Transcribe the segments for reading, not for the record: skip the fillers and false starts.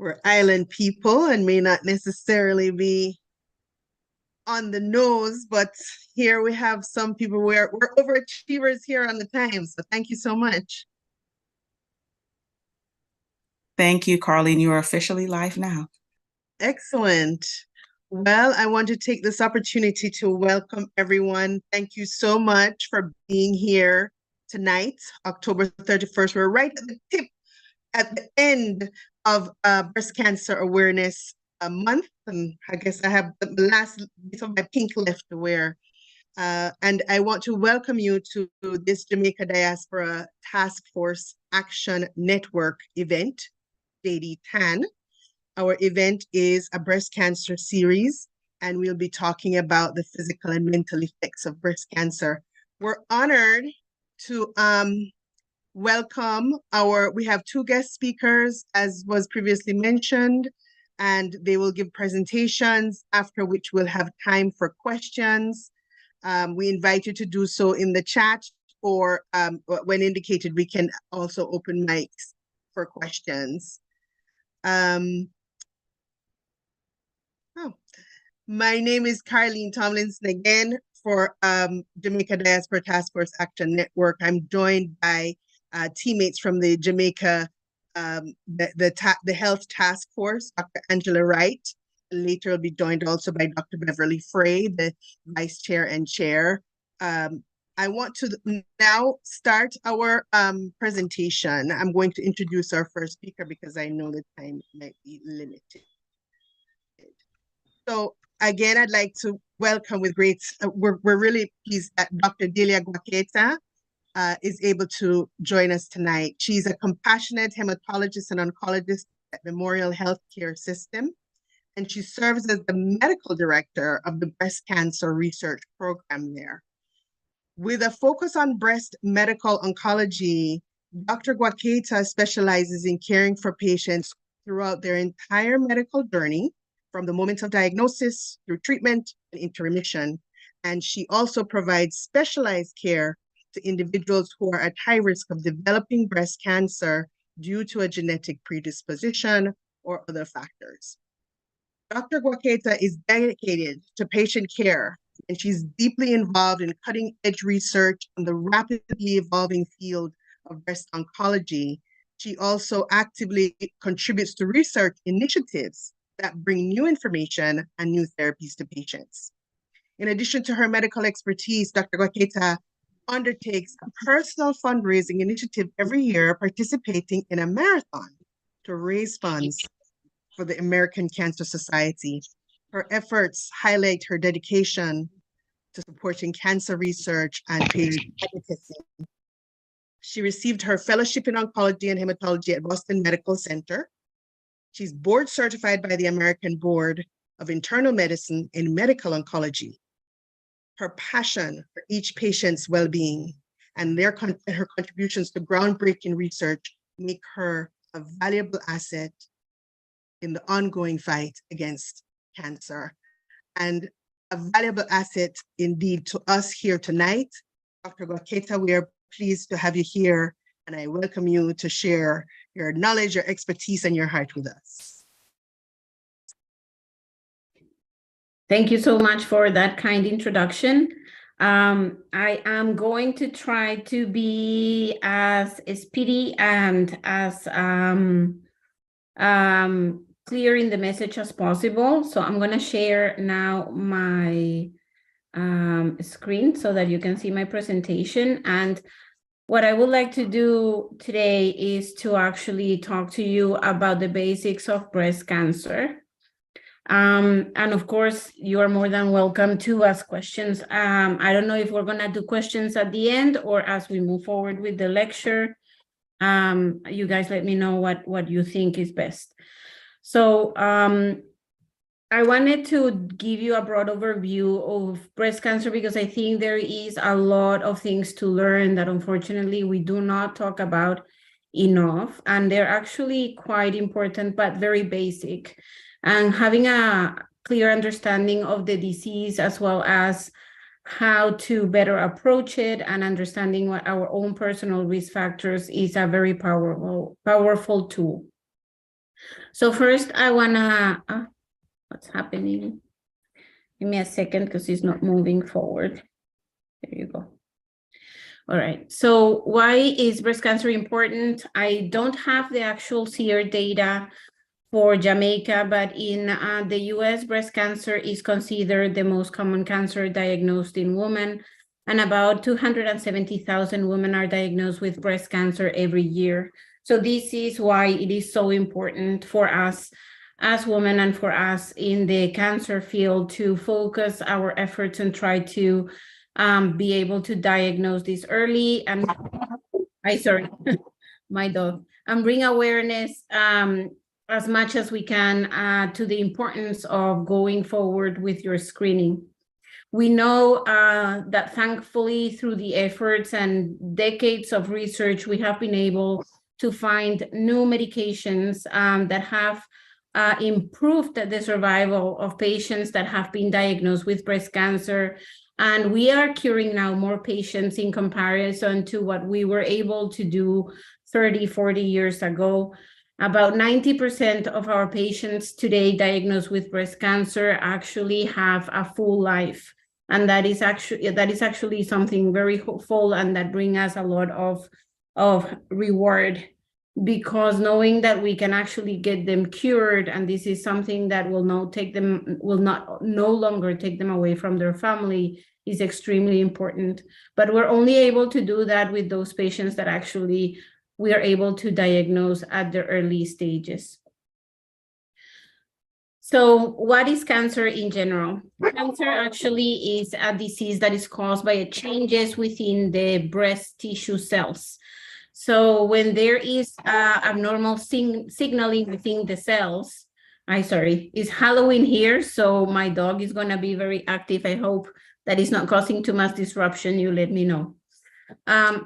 we're island people and may not necessarily be on the nose, but here we have some people we're overachievers here on the time. So thank you so much. Thank you, Carlene. You are officially live now. Excellent. Well, I want to take this opportunity to welcome everyone. Thank you so much for being here tonight, October 31st. We're right at the end of Breast Cancer Awareness Month. And I guess I have the last bit of my pink left to wear. And I want to welcome you to this Jamaica Diaspora Task Force Action Network event, JDTAN. Our event is a breast cancer series, and we'll be talking about the physical and mental effects of breast cancer. We're honored to welcome we have two guest speakers, as was previously mentioned, and they will give presentations, after which we'll have time for questions. We invite you to do so in the chat, or when indicated, we can also open mics for questions. My name is Carlene Tomlinson again for Jamaica Diaspora Task Force Action Network. I'm joined by teammates from the Jamaica, the Health Task Force, Dr. Angela Wright. Later, will be joined also by Dr. Beverly Frey, the Vice Chair and Chair. I want to now start our presentation. I'm going to introduce our first speaker because I know the time might be limited. So again, I'd like to welcome with great, we're really pleased that Dr. Delia Guaqueta is able to join us tonight. She's a compassionate hematologist and oncologist at Memorial Healthcare System, and she serves as the medical director of the breast cancer research program there. With a focus on breast medical oncology, Dr. Guaqueta specializes in caring for patients throughout their entire medical journey, from the moment of diagnosis through treatment and into remission. And she also provides specialized care to individuals who are at high risk of developing breast cancer due to a genetic predisposition or other factors. Dr. Guaqueta is dedicated to patient care, and she's deeply involved in cutting-edge research on the rapidly evolving field of breast oncology. She also actively contributes to research initiatives that bring new information and new therapies to patients. In addition to her medical expertise, Dr. Guaqueta undertakes a personal fundraising initiative every year, participating in a marathon to raise funds for the American Cancer Society. Her efforts highlight her dedication to supporting cancer research and patient advocacy. She received her fellowship in oncology and hematology at Boston Medical Center. She's board certified by the American Board of Internal Medicine in medical oncology. Her passion for each patient's well-being and her contributions to groundbreaking research make her a valuable asset in the ongoing fight against cancer, and a valuable asset indeed to us here tonight. Dr. Guaqueta, we are pleased to have you here, and I welcome you to share your knowledge, your expertise, and your heart with us. Thank you so much for that kind introduction. I am going to try to be as speedy and as clear in the message as possible. So I'm going to share now my screen so that you can see my presentation. And what I would like to do today is to actually talk to you about the basics of breast cancer. And of course, you are more than welcome to ask questions. I don't know if we're going to do questions at the end or as we move forward with the lecture. You guys let me know what you think is best. So I wanted to give you a broad overview of breast cancer because I think there is a lot of things to learn that unfortunately we do not talk about enough, and they're actually quite important but very basic. And having a clear understanding of the disease as well as how to better approach it and understanding what our own personal risk factors is a very powerful tool. So first I wanna, what's happening? Give me a second because it's not moving forward. There you go. All right, so why is breast cancer important? I don't have the actual SEER data for Jamaica, but in the US, breast cancer is considered the most common cancer diagnosed in women, and about 270,000 women are diagnosed with breast cancer every year. So this is why it is so important for us as women and for us in the cancer field to focus our efforts and try to be able to diagnose this early and my dog, and bring awareness as much as we can to the importance of going forward with your screening. We know that thankfully through the efforts and decades of research, we have been able to find new medications that have improved the survival of patients that have been diagnosed with breast cancer. And we are curing now more patients in comparison to what we were able to do 30, 40 years ago. About 90% of our patients today diagnosed with breast cancer actually have a full life. And that is actually something very hopeful, and that brings us a lot of reward, because knowing that we can actually get them cured, and this is something that will no longer take them away from their family, is extremely important. But we're only able to do that with those patients that actually we are able to diagnose at the early stages. So what is cancer in general? Cancer actually is a disease that is caused by changes within the breast tissue cells. So when there is abnormal signaling within the cells, it's Halloween here, so my dog is gonna be very active. I hope that is not causing too much disruption. You let me know.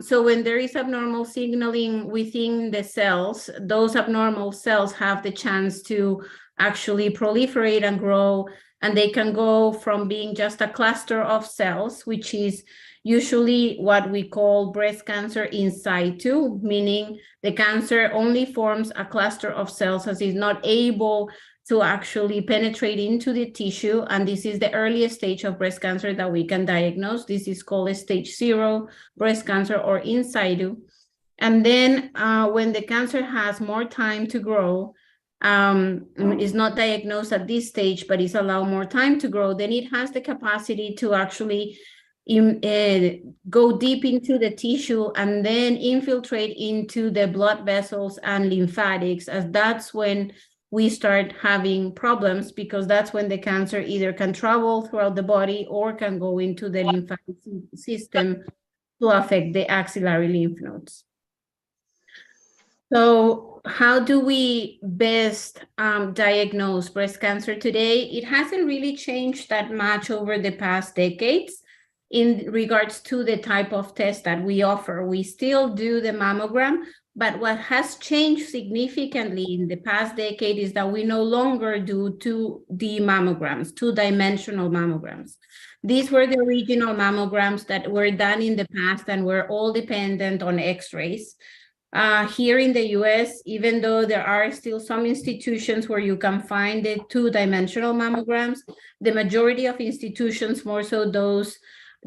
So when there is abnormal signaling within the cells, those abnormal cells have the chance to actually proliferate and grow, and they can go from being just a cluster of cells, which is usually what we call breast cancer in situ, meaning the cancer only forms a cluster of cells as is not able to actually penetrate into the tissue. And this is the earliest stage of breast cancer that we can diagnose. This is called a stage 0 breast cancer, or in situ. And then when the cancer has more time to grow, is not diagnosed at this stage, but is allowed more time to grow, then it has the capacity to actually go deep into the tissue and then infiltrate into the blood vessels and lymphatics, as that's when we start having problems, because that's when the cancer either can travel throughout the body or can go into the lymphatic system to affect the axillary lymph nodes. So how do we best diagnose breast cancer today? It hasn't really changed that much over the past decades in regards to the type of test that we offer. We still do the mammogram, but what has changed significantly in the past decade is that we no longer do 2D mammograms, two-dimensional mammograms. These were the original mammograms that were done in the past and were all dependent on X-rays. Here in the US, even though there are still some institutions where you can find the two-dimensional mammograms, the majority of institutions, more so those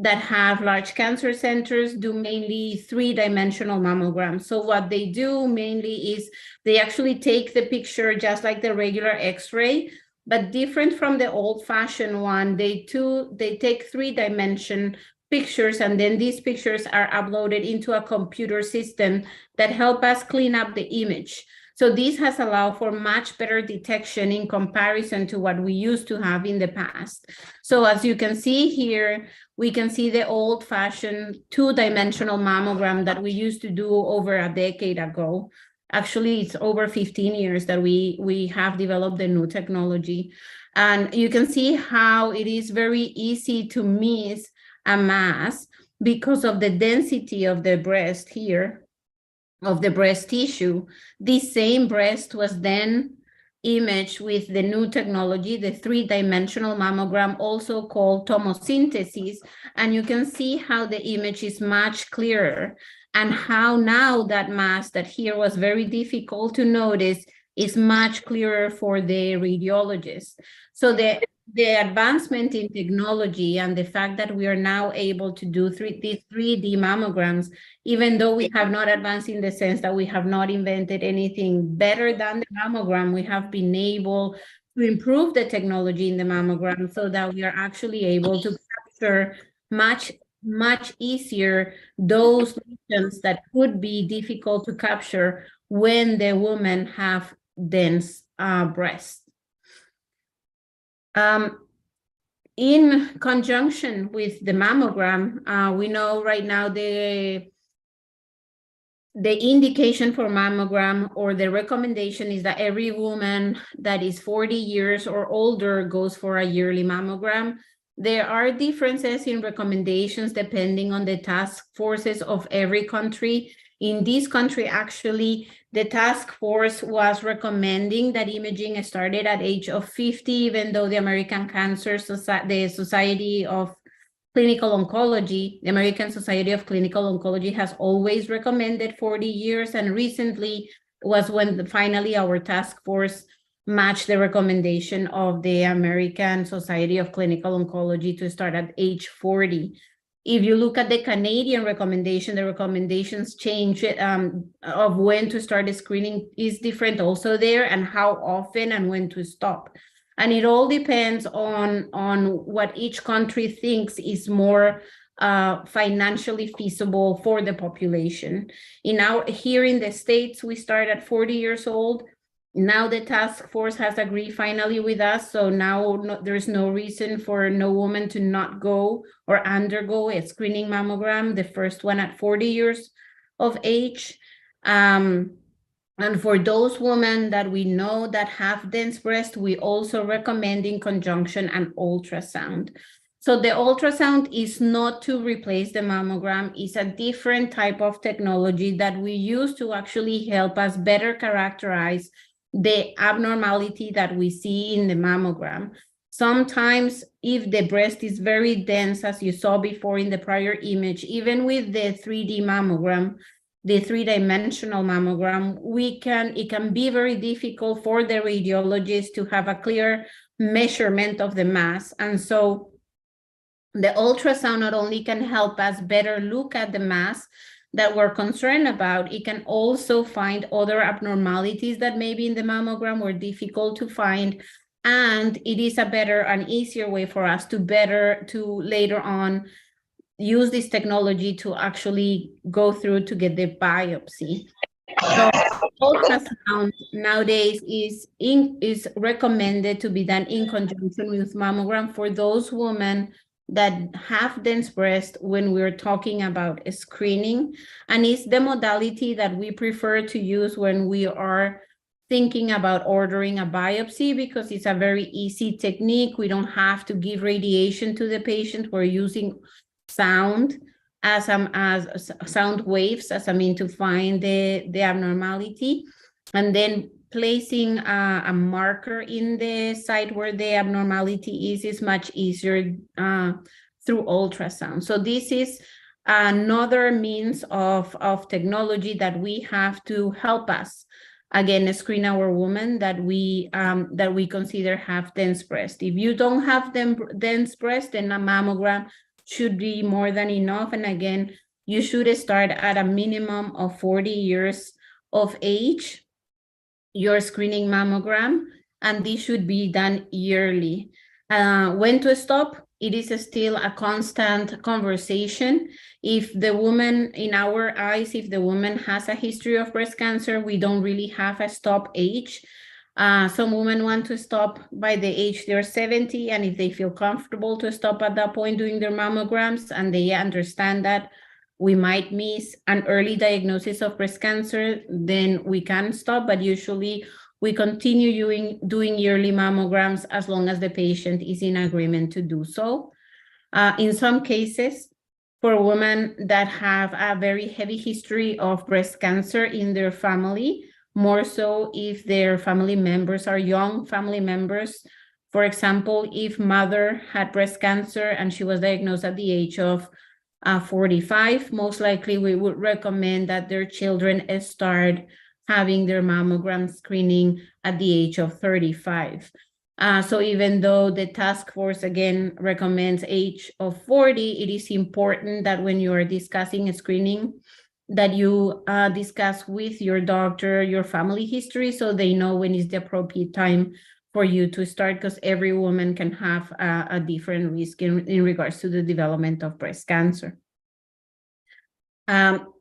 that have large cancer centers, do mainly three-dimensional mammograms. So what they do mainly is they actually take the picture just like the regular X-ray, but different from the old-fashioned one. They take three-dimension pictures, and then these pictures are uploaded into a computer system that help us clean up the image. So this has allowed for much better detection in comparison to what we used to have in the past. So as you can see here, we can see the old-fashioned two-dimensional mammogram that we used to do over a decade ago. Actually, it's over 15 years that we have developed the new technology. And you can see how it is very easy to miss a mass because of the density of the breast here, of the breast tissue. This same breast was then imaged with the new technology, the three-dimensional mammogram, also called tomosynthesis, and you can see how the image is much clearer, and how now that mass that here was very difficult to notice is much clearer for the radiologist. So the advancement in technology and the fact that we are now able to do 3D mammograms, even though we have not advanced in the sense that we have not invented anything better than the mammogram, we have been able to improve the technology in the mammogram so that we are actually able to capture much easier those lesions that could be difficult to capture when the women have dense breasts. In conjunction with the mammogram, we know right now the indication for mammogram, or the recommendation, is that every woman that is 40 years or older goes for a yearly mammogram. There are differences in recommendations depending on the task forces of every country. In this country, actually, the task force was recommending that imaging started at age of 50, even though the American Cancer Society, the Society of Clinical Oncology, the American Society of Clinical Oncology has always recommended 40 years, and recently was when finally our task force matched the recommendation of the American Society of Clinical Oncology to start at age 40. If you look at the Canadian recommendation, the recommendations change of when to start the screening is different also there, and how often and when to stop. And it all depends on what each country thinks is more financially feasible for the population. Here in the States, we start at 40 years old. Now the task force has agreed finally with us, so now there's no reason for no woman to not go or undergo a screening mammogram, the first one at 40 years of age. And for those women that we know that have dense breast, we also recommend in conjunction an ultrasound. So the ultrasound is not to replace the mammogram, it's a different type of technology that we use to actually help us better characterize the abnormality that we see in the mammogram. Sometimes if the breast is very dense, as you saw before in the prior image, even with the 3D mammogram, the three-dimensional mammogram, it can be very difficult for the radiologist to have a clear measurement of the mass. And so the ultrasound not only can help us better look at the mass that we're concerned about, it can also find other abnormalities that maybe in the mammogram were difficult to find. And it is a better and easier way for us to later on use this technology to actually go through to get the biopsy. So ultrasound nowadays is recommended to be done in conjunction with mammogram for those women that have dense breast when we're talking about a screening, and it's the modality that we prefer to use when we are thinking about ordering a biopsy, because it's a very easy technique. We don't have to give radiation to the patient. We're using sound as sound waves as a mean to find the abnormality, and then placing a marker in the site where the abnormality is much easier through ultrasound. So this is another means of technology that we have to help us again screen our women that we consider have dense breast. If you don't have dense breast, then a mammogram should be more than enough. And again, you should start at a minimum of 40 years of age, your screening mammogram, and this should be done yearly. When to stop? It is still a constant conversation. If the woman, in our eyes, if the woman has a history of breast cancer, we don't really have a stop age. Some women want to stop by the age they're 70, and if they feel comfortable to stop at that point doing their mammograms, and they understand that we might miss an early diagnosis of breast cancer, then we can stop, but usually we continue doing yearly mammograms as long as the patient is in agreement to do so. In some cases, for women that have a very heavy history of breast cancer in their family, more so if their family members are young family members. For example, if mother had breast cancer and she was diagnosed at the age of 45, most likely we would recommend that their children start having their mammogram screening at the age of 35. So even though the task force, again, recommends age of 40, it is important that when you are discussing a screening, that you discuss with your doctor your family history so they know when is the appropriate time for you to start, because every woman can have a different risk in regards to the development of breast cancer.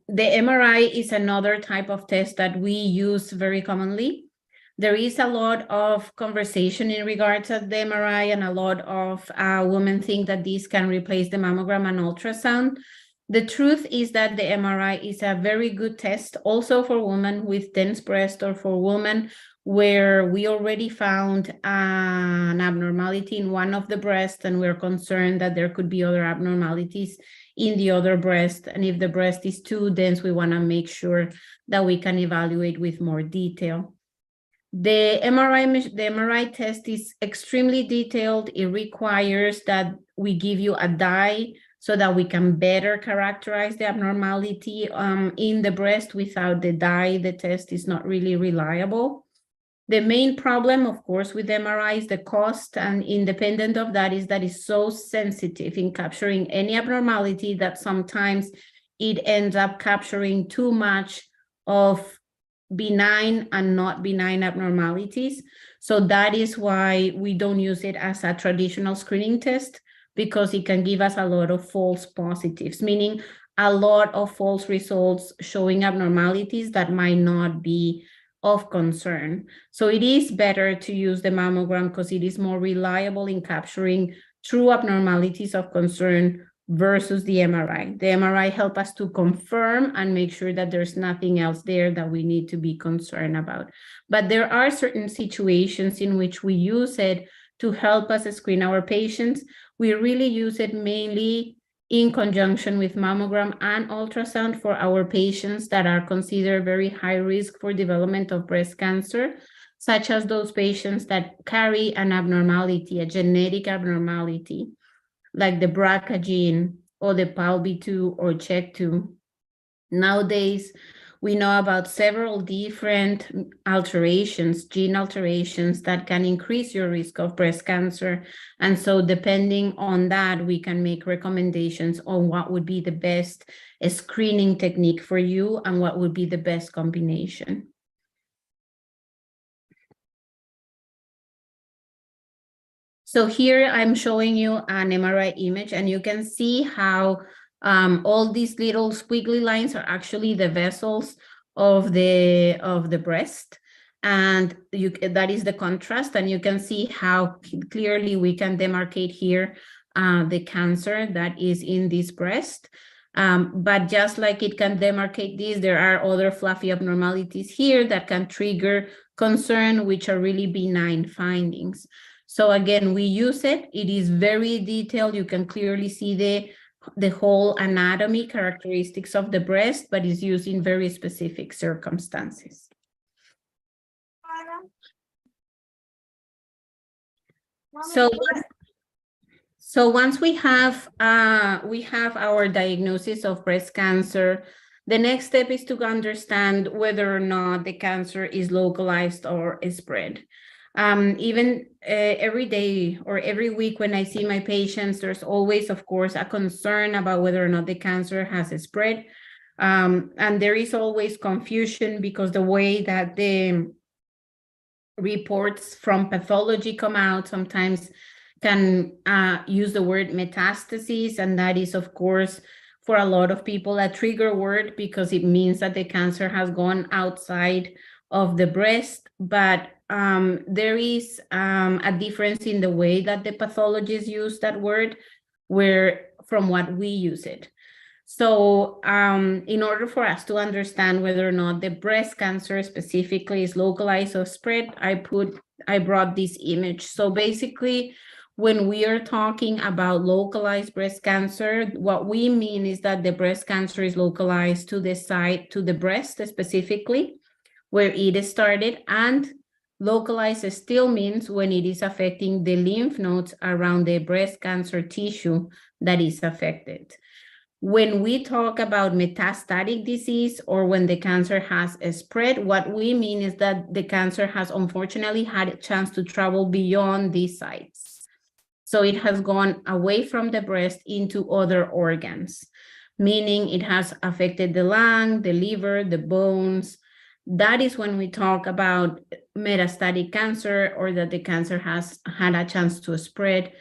The MRI is another type of test that we use very commonly. There is a lot of conversation in regards to the MRI, and a lot of women think that this can replace the mammogram and ultrasound. The truth is that the MRI is a very good test also for women with dense breast, or for women where we already found an abnormality in one of the breasts and we're concerned that there could be other abnormalities in the other breast. And if the breast is too dense, we want to make sure that we can evaluate with more detail. The MRI test is extremely detailed. It requires that we give you a dye so that we can better characterize the abnormality in the breast. Without the dye, the test is not really reliable. The main problem, of course, with MRI is the cost, and independent of that is that it's so sensitive in capturing any abnormality that sometimes it ends up capturing too much of benign and not benign abnormalities. So that is why we don't use it as a traditional screening test, because it can give us a lot of false positives, meaning a lot of false results showing abnormalities that might not be of concern. So it is better to use the mammogram because it is more reliable in capturing true abnormalities of concern versus the MRI. The MRI helps us to confirm and make sure that there's nothing else there that we need to be concerned about. But there are certain situations in which we use it to help us screen our patients. We really use it mainly in conjunction with mammogram and ultrasound for our patients that are considered very high risk for development of breast cancer, such as those patients that carry an abnormality, a genetic abnormality, like the BRCA gene or the PALB2 or CHEK2. Nowadays, we know about several different alterations, gene alterations that can increase your risk of breast cancer. And so depending on that, we can make recommendations on what would be the best screening technique for you and what would be the best combination. So here I'm showing you an MRI image, and you can see how all these little squiggly lines are actually the vessels of the breast, and that is the contrast, and you can see how clearly we can demarcate here the cancer that is in this breast. But just like it can demarcate this, there are other fluffy abnormalities here that can trigger concern, which are really benign findings. So again, we use it. It is very detailed. You can clearly see the whole anatomy characteristics of the breast, but is used in very specific circumstances. So once we have our diagnosis of breast cancer, the next step is to understand whether or not the cancer is localized or spread. Even every day or every week when I see my patients, there's always, of course, a concern about whether or not the cancer has spread. And there is always confusion because the way that the reports from pathology come out sometimes can use the word metastases. And that is, of course, for a lot of people, a trigger word because it means that the cancer has gone outside of the breast. But there is a difference in the way that the pathologists use that word from what we use it. So in order for us to understand whether or not the breast cancer specifically is localized or spread, I brought this image. So basically, when we are talking about localized breast cancer, what we mean is that the breast cancer is localized to the site, to the breast specifically, where it started, and localized still means when it is affecting the lymph nodes around the breast cancer tissue that is affected. When we talk about metastatic disease or when the cancer has spread, what we mean is that the cancer has unfortunately had a chance to travel beyond these sites. So it has gone away from the breast into other organs, meaning it has affected the lung, the liver, the bones. That is when we talk about metastatic cancer, or that the cancer has had a chance to spread.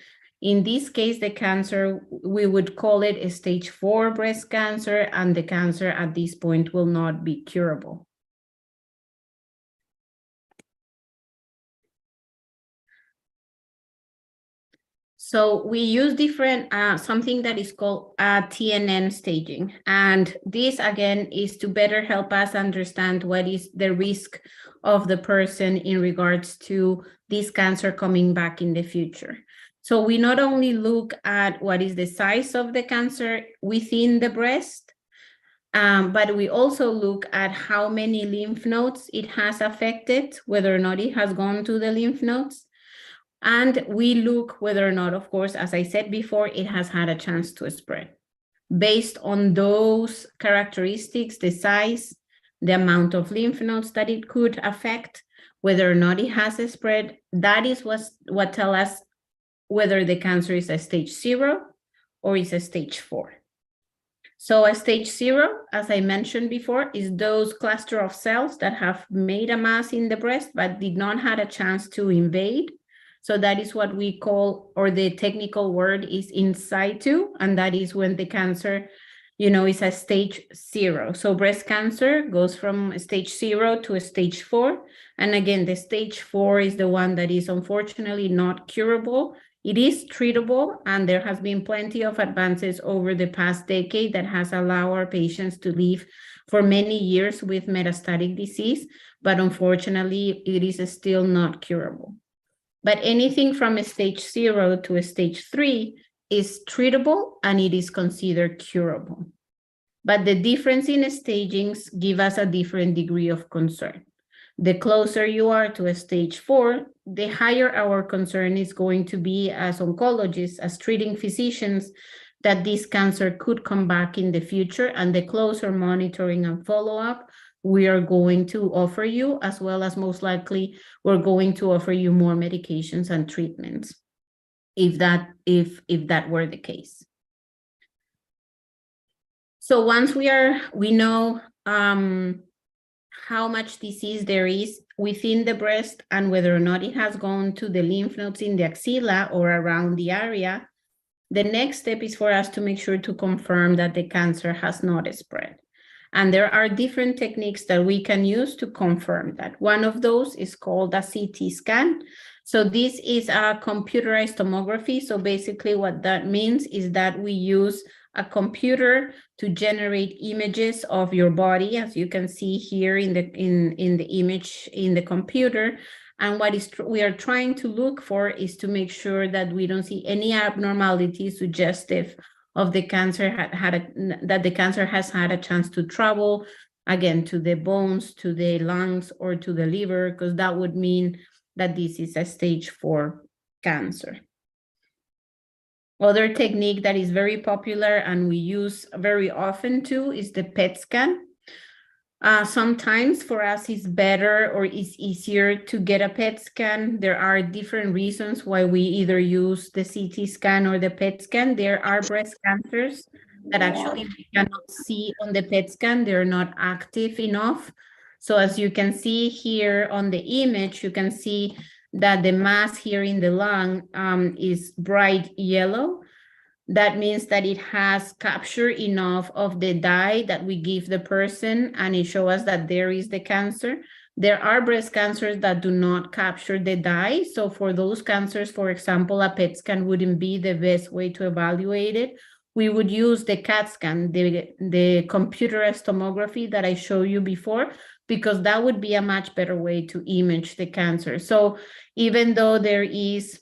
In this case, the cancer, we would call it a stage 4 breast cancer, and the cancer at this point will not be curable. So we use different, something that is called TNN staging. And this, again, is to better help us understand what is the risk of the person in regards to this cancer coming back in the future. So we not only look at what is the size of the cancer within the breast, but we also look at how many lymph nodes it has affected, whether or not it has gone to the lymph nodes. And we look whether or not, of course, as I said before, it has had a chance to spread. Based on those characteristics, the size, the amount of lymph nodes that it could affect, whether or not it has a spread, that is what tells us whether the cancer is a stage 0 or is a stage 4. So a stage 0, as I mentioned before, is those cluster of cells that have made a mass in the breast but did not have a chance to invade. So that is what we call, or the technical word is in situ, and that is when the cancer, is a stage 0. So breast cancer goes from stage 0 to a stage 4. And again, the stage 4 is the one that is unfortunately not curable. It is treatable, and there has been plenty of advances over the past decade that has allowed our patients to live for many years with metastatic disease, but unfortunately, it is still not curable. But anything from a stage 0 to a stage 3 is treatable, and it is considered curable. But the difference in stagings give us a different degree of concern. The closer you are to a stage 4, the higher our concern is going to be as oncologists, as treating physicians, that this cancer could come back in the future, and the closer monitoring and follow-up we are going to offer you, as well as most likely we're going to offer you more medications and treatments, if that were the case. So once we know how much disease there is within the breast and whether or not it has gone to the lymph nodes in the axilla or around the area, the next step is for us to make sure to confirm that the cancer has not spread. And there are different techniques that we can use to confirm that. One of those is called a CT scan. So this is a computerized tomography. So basically what that means is that we use a computer to generate images of your body, as you can see here in the image in the computer. And what we are trying to look for is to make sure that we don't see any abnormalities suggestive of the cancer that the cancer has had a chance to travel, again, to the bones, to the lungs, or to the liver, because that would mean that this is a stage 4 cancer. Other technique that is very popular and we use very often too is the PET scan. Sometimes for us it's better or it's easier to get a PET scan. There are different reasons why we either use the CT scan or the PET scan. There are breast cancers that actually we cannot see on the PET scan. They're not active enough. So as you can see here on the image, you can see that the mass here in the lung is bright yellow. That means that it has captured enough of the dye that we give the person, and it shows us that there is the cancer. There are breast cancers that do not capture the dye. So for those cancers, for example, a PET scan wouldn't be the best way to evaluate it. We would use the CAT scan, the computerized tomography that I showed you before, because that would be a much better way to image the cancer. So even though there is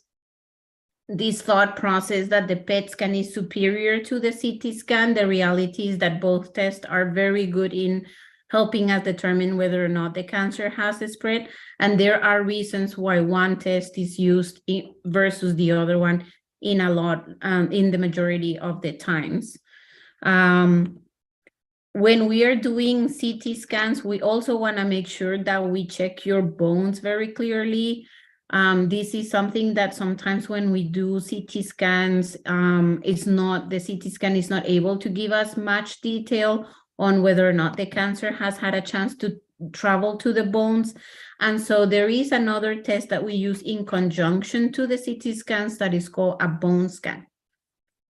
this thought process that the PET scan is superior to the CT scan, the reality is that both tests are very good in helping us determine whether or not the cancer has spread. And there are reasons why one test is used versus the other one in the majority of the times. When we are doing CT scans, we also want to make sure that we check your bones very clearly. This is something that sometimes when we do CT scans, the CT scan is not able to give us much detail on whether or not the cancer has had a chance to travel to the bones. And so there is another test that we use in conjunction to the CT scans that is called a bone scan.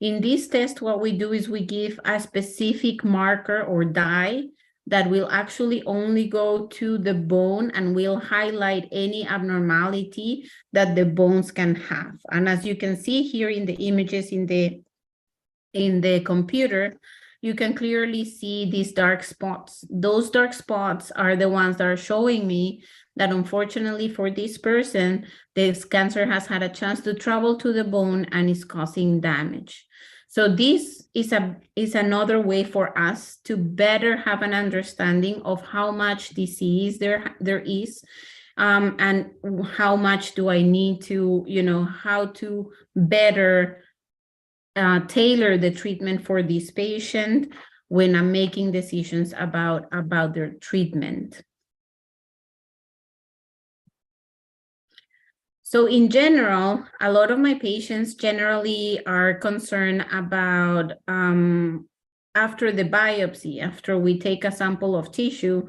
In this test, what we do is we give a specific marker or dye that will actually only go to the bone and will highlight any abnormality that the bones can have. And as you can see here in the images in the computer, you can clearly see these dark spots. Those dark spots are the ones that are showing me that unfortunately for this person, this cancer has had a chance to travel to the bone and is causing damage. So this is another way for us to better have an understanding of how much disease there is, and how much do I need to, how to better tailor the treatment for this patient when I'm making decisions about their treatment. So in general, a lot of my patients generally are concerned about after the biopsy, after we take a sample of tissue,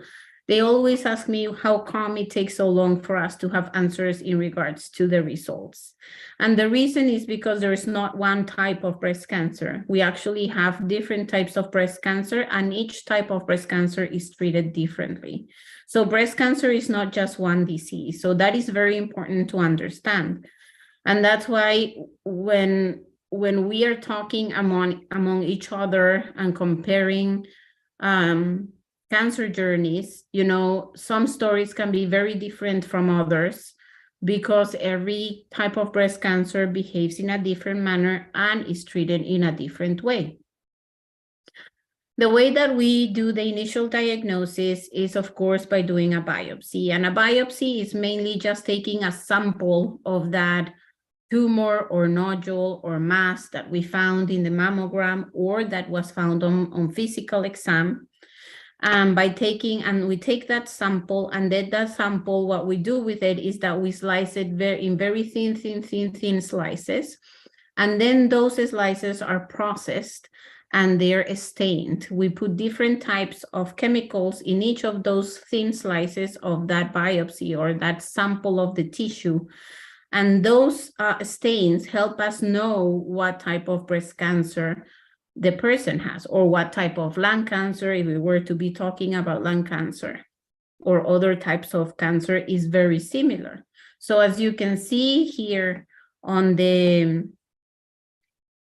they always ask me how come it takes so long for us to have answers in regards to the results. And the reason is because there is not one type of breast cancer. We actually have different types of breast cancer, and each type of breast cancer is treated differently. So breast cancer is not just one disease. So that is very important to understand. And that's why when we are talking among each other and comparing cancer journeys, some stories can be very different from others because every type of breast cancer behaves in a different manner and is treated in a different way. The way that we do the initial diagnosis is, of course, by doing a biopsy. And a biopsy is mainly just taking a sample of that tumor or nodule or mass that we found in the mammogram or that was found on physical exam. We take that sample, and then that sample, what we do with it is that we slice it in very thin slices. And then those slices are processed and they're stained. We put different types of chemicals in each of those thin slices of that biopsy or that sample of the tissue. And those stains help us know what type of breast cancer the person has, or what type of lung cancer, if we were to be talking about lung cancer or other types of cancer, is very similar. So as you can see here on the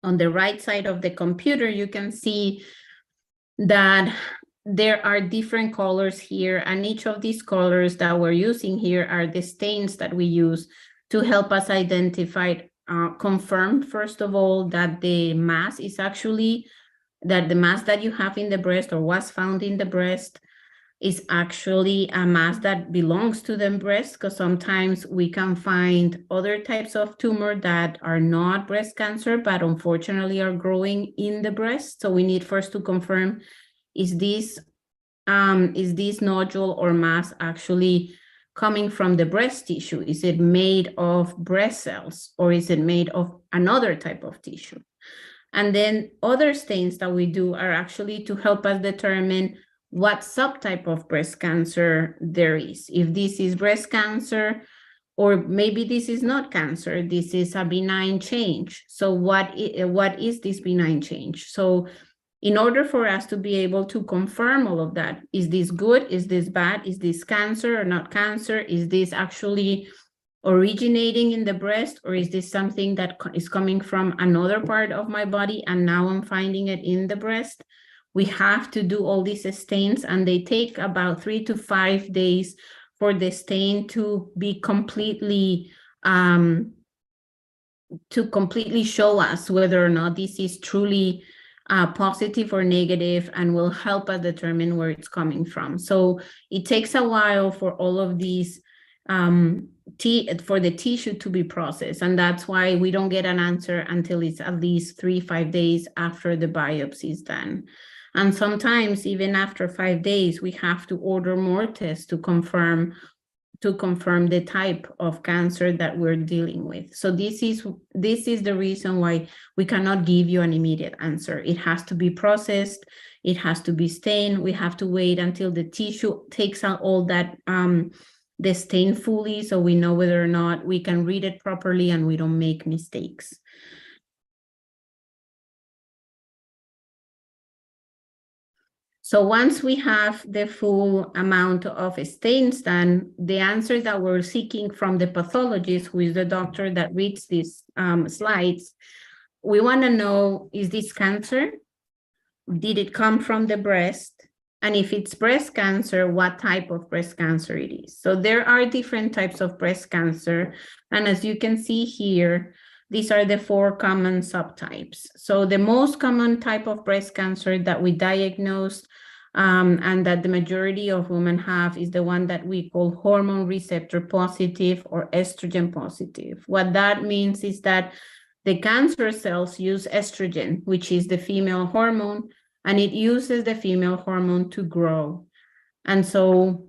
right side of the computer, you can see that there are different colors here, and each of these colors that we're using here are the stains that we use to help us identify, confirm, first of all, that the mass is actually, that the mass that you have in the breast or was found in the breast is actually a mass that belongs to the breast, because sometimes we can find other types of tumor that are not breast cancer, but unfortunately are growing in the breast. So we need first to confirm, is this nodule or mass actually coming from the breast tissue? Is it made of breast cells, or is it made of another type of tissue? And then other stains that we do are actually to help us determine what subtype of breast cancer there is. If this is breast cancer, or maybe this is not cancer, this is a benign change. So what is this benign change? So in order for us to be able to confirm all of that, is this good? Is this bad? Is this cancer or not cancer? Is this actually originating in the breast, or is this something that is coming from another part of my body and now I'm finding it in the breast? We have to do all these stains, and they take about 3 to 5 days for the stain to be completely show us whether or not this is truly positive or negative, and will help us determine where it's coming from. So it takes a while for all of these for the tissue to be processed. And that's why we don't get an answer until it's at least 3-5 days after the biopsy is done. And sometimes even after 5 days, we have to order more tests to confirm the type of cancer that we're dealing with. So this is the reason why we cannot give you an immediate answer. It has to be processed, it has to be stained. We have to wait until the tissue takes out all that the stain fully, so we know whether or not we can read it properly and we don't make mistakes. So once we have the full amount of stains done, the answer that we're seeking from the pathologist, who is the doctor that reads these slides, we want to know, is this cancer? Did it come from the breast? And if it's breast cancer, what type of breast cancer it is? So there are different types of breast cancer. And as you can see here, these are the 4 common subtypes. So the most common type of breast cancer that we diagnose and that the majority of women have is the one that we call hormone receptor positive or estrogen positive. What that means is that the cancer cells use estrogen, which is the female hormone, and it uses the female hormone to grow. And so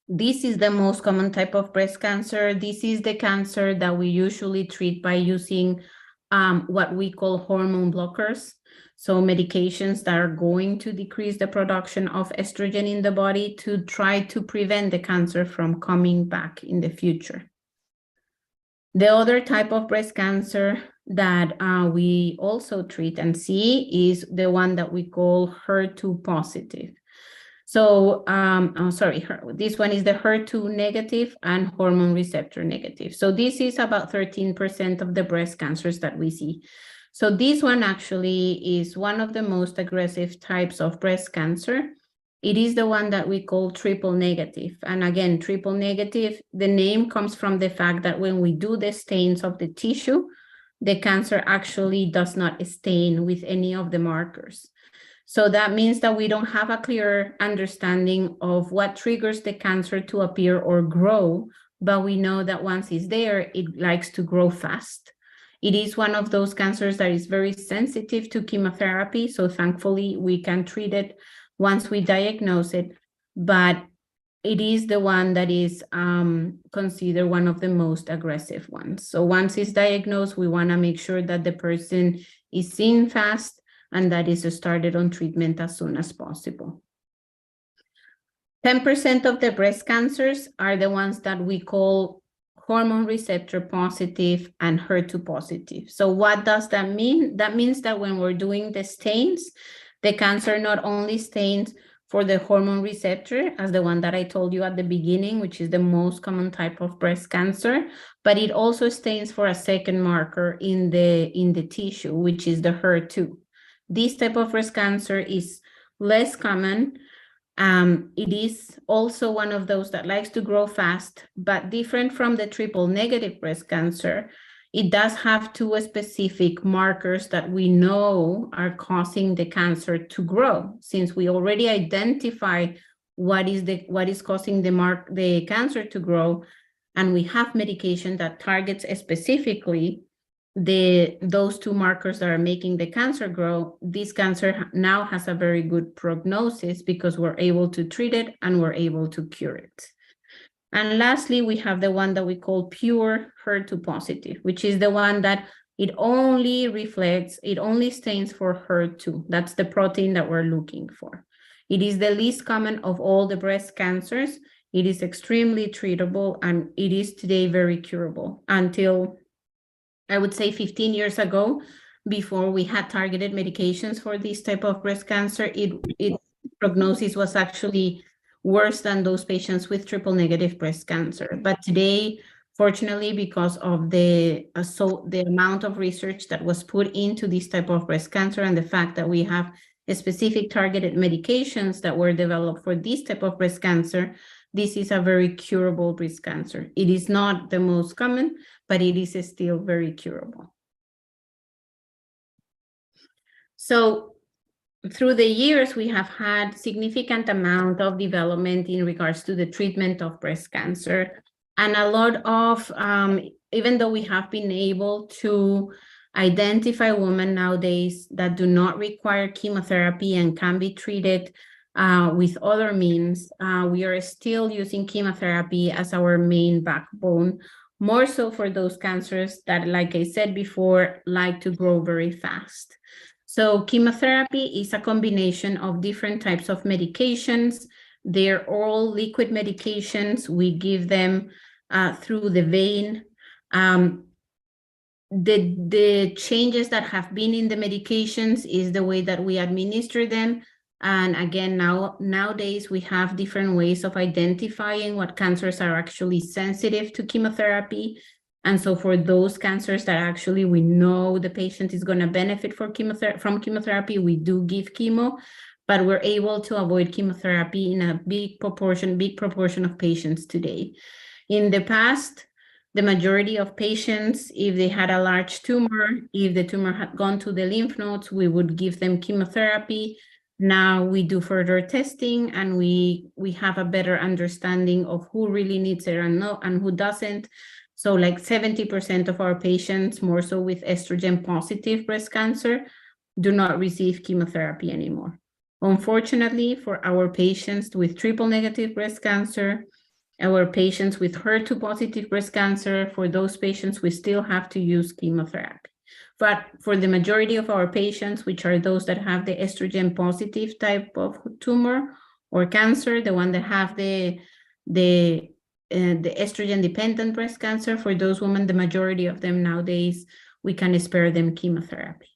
this is the most common type of breast cancer. This is the cancer that we usually treat by using what we call hormone blockers. So medications that are going to decrease the production of estrogen in the body to try to prevent the cancer from coming back in the future. The other type of breast cancer that we also treat and see is the one that we call HER2 positive. So, this one is the HER2 negative and hormone receptor negative. So this is about 13% of the breast cancers that we see. So this one actually is one of the most aggressive types of breast cancer. It is the one that we call triple negative. And again, triple negative, the name comes from the fact that when we do the stains of the tissue, the cancer actually does not stain with any of the markers. So that means that we don't have a clear understanding of what triggers the cancer to appear or grow, but we know that once it's there, it likes to grow fast. It is one of those cancers that is very sensitive to chemotherapy. So thankfully, we can treat it once we diagnose it, but it is the one that is considered one of the most aggressive ones. So once it's diagnosed, we want to make sure that the person is seen fast and that is started on treatment as soon as possible. 10% of the breast cancers are the ones that we call hormone receptor positive and HER2 positive. So what does that mean? That means that when we're doing the stains, the cancer not only stains for the hormone receptor, as the one that I told you at the beginning, which is the most common type of breast cancer, but it also stains for a second marker in the tissue, which is the HER2. This type of breast cancer is less common. It is also one of those that likes to grow fast, but different from the triple negative breast cancer, it does have 2 specific markers that we know are causing the cancer to grow. Since we already identify what is causing the cancer to grow, and we have medication that targets specifically those 2 markers that are making the cancer grow, this cancer now has a very good prognosis because we're able to treat it and we're able to cure it. And lastly, we have the one that we call pure HER2 positive, which is the one that it only stains for HER2. That's the protein that we're looking for. It is the least common of all the breast cancers. It is extremely treatable and it is today very curable. Until I would say 15 years ago, before we had targeted medications for this type of breast cancer, its prognosis was actually worse than those patients with triple negative breast cancer. But today, fortunately, because of the amount of research that was put into this type of breast cancer and the fact that we have specific targeted medications that were developed for this type of breast cancer, this is a very curable breast cancer. It is not the most common, but it is still very curable. So through the years, we have had significant amount of development in regards to the treatment of breast cancer. And a lot of, even though we have been able to identify women nowadays that do not require chemotherapy and can be treated with other means, we are still using chemotherapy as our main backbone, more so for those cancers that, like I said before, like to grow very fast. So chemotherapy is a combination of different types of medications. They're all liquid medications. We give them through the vein. The changes that have been in the medications is the way that we administer them. And again, nowadays we have different ways of identifying what cancers are actually sensitive to chemotherapy. And so for those cancers that actually we know the patient is going to benefit from chemotherapy, we do give chemo, but we're able to avoid chemotherapy in a big proportion of patients today. In the past, the majority of patients, if they had a large tumor, if the tumor had gone to the lymph nodes, we would give them chemotherapy. Now we do further testing and we have a better understanding of who really needs it and who doesn't. So like 70% of our patients, more so with estrogen positive breast cancer, do not receive chemotherapy anymore. Unfortunately, for our patients with triple negative breast cancer, our patients with HER2 positive breast cancer, for those patients, we still have to use chemotherapy. But for the majority of our patients, which are those that have the estrogen positive type of tumor or cancer, the one that have the estrogen dependent breast cancer, for those women, the majority of them nowadays, we can spare them chemotherapy.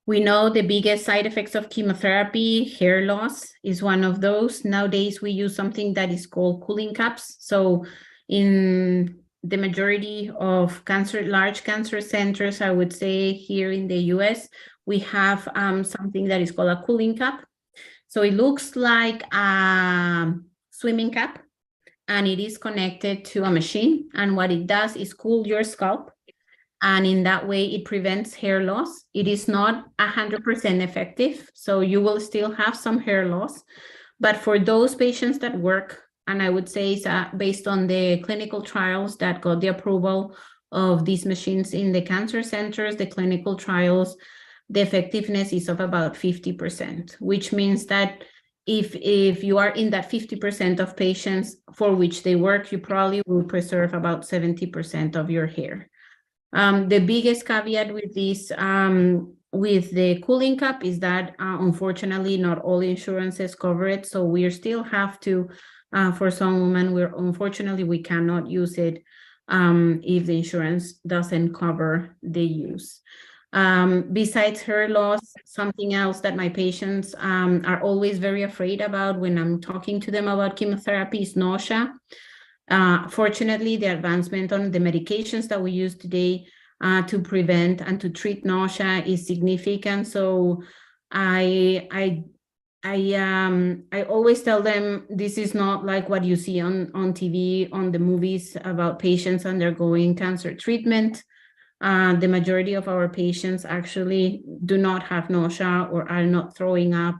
We know the biggest side effects of chemotherapy, hair loss is one of those. Nowadays, we use something that is called cooling caps. So in the majority of large cancer centers, I would say here in the US, we have something that is called a cooling cap. So it looks like a swimming cap, and it is connected to a machine. And what it does is cool your scalp. And in that way, it prevents hair loss. It is not 100% effective, so you will still have some hair loss. But for those patients that work, and I would say based on the clinical trials that got the approval of these machines in the cancer centers, the clinical trials, the effectiveness is of about 50%, which means that if you are in that 50% of patients for which they work, you probably will preserve about 70% of your hair. The biggest caveat with this, with the cooling cap, is that unfortunately not all insurances cover it. So we still have to, for some women, unfortunately we cannot use it if the insurance doesn't cover the use. Besides hair loss, something else that my patients are always very afraid about when I'm talking to them about chemotherapy is nausea. Fortunately, the advancement on the medications that we use today to prevent and to treat nausea is significant. So I always tell them this is not like what you see on TV, on the movies about patients undergoing cancer treatment. The majority of our patients actually do not have nausea or are not throwing up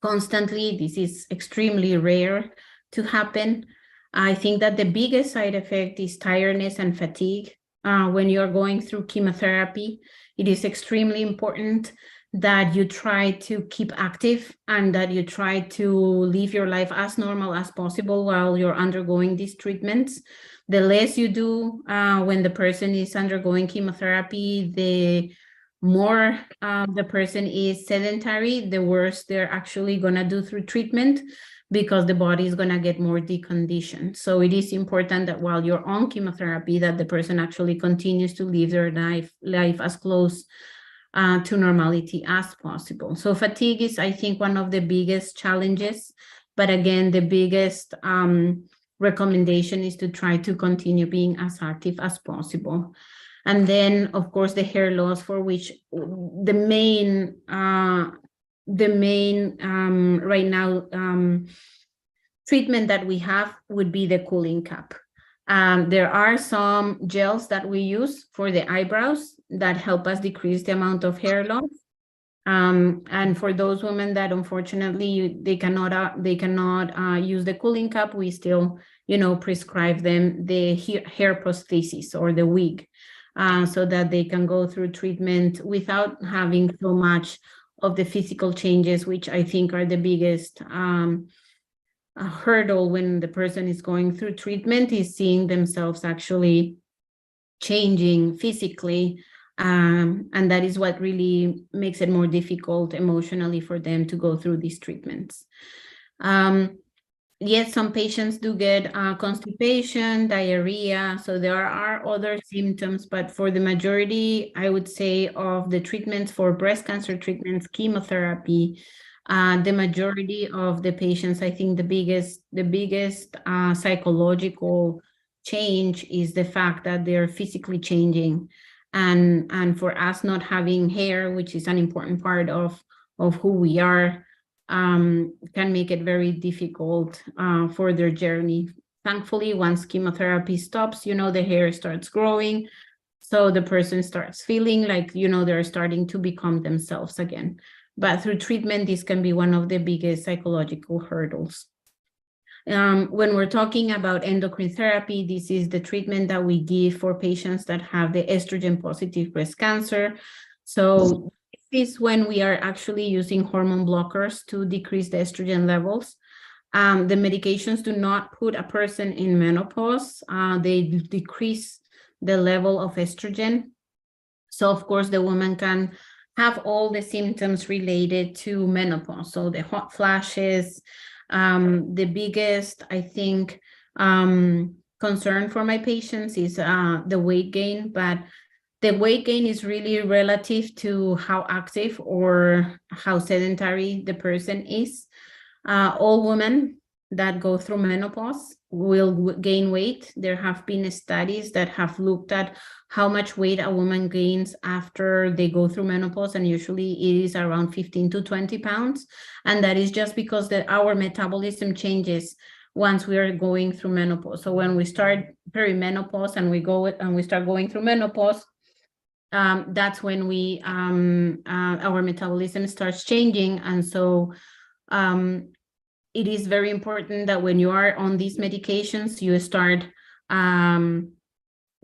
constantly. This is extremely rare to happen. I think that the biggest side effect is tiredness and fatigue. When you're going through chemotherapy, it is extremely important that you try to keep active and that you try to live your life as normal as possible while you're undergoing these treatments. The less you do when the person is undergoing chemotherapy, the more the person is sedentary, the worse they're actually going to do through treatment, because the body is going to get more deconditioned. So it is important that while you're on chemotherapy, that the person actually continues to live their life as close to normality as possible. So fatigue is, I think, one of the biggest challenges. But again, the biggest recommendation is to try to continue being as active as possible. And then, of course, the hair loss, for which the main right now treatment that we have would be the cooling cap. There are some gels that we use for the eyebrows that help us decrease the amount of hair loss. And for those women that unfortunately they cannot use the cooling cap, we still, prescribe them the hair prosthesis or the wig, so that they can go through treatment without having so much of the physical changes, which I think are the biggest hurdle when the person is going through treatment, is seeing themselves actually changing physically. And that is what really makes it more difficult emotionally for them to go through these treatments. Yes, some patients do get constipation, diarrhea, so there are other symptoms, but for the majority, I would say, of the treatments for breast cancer treatments, chemotherapy, the majority of the patients, I think the biggest psychological change is the fact that they're physically changing. And for us not having hair, which is an important part of who we are, can make it very difficult for their journey. Thankfully, once chemotherapy stops, the hair starts growing. So the person starts feeling like, they're starting to become themselves again. But through treatment, this can be one of the biggest psychological hurdles. When we're talking about endocrine therapy, this is the treatment that we give for patients that have the estrogen positive breast cancer. So this is when we are actually using hormone blockers to decrease the estrogen levels. The medications do not put a person in menopause. They decrease the level of estrogen. So of course the woman can have all the symptoms related to menopause. So the hot flashes, the biggest, I think, concern for my patients is the weight gain, but the weight gain is really relative to how active or how sedentary the person is. All women that go through menopause will gain weight. There have been studies that have looked at how much weight a woman gains after they go through menopause, and usually it is around 15 to 20 pounds. And that is just because our metabolism changes once we are going through menopause. So when we start perimenopause and we start going through menopause, that's when our metabolism starts changing. And so it is very important that when you are on these medications, you start,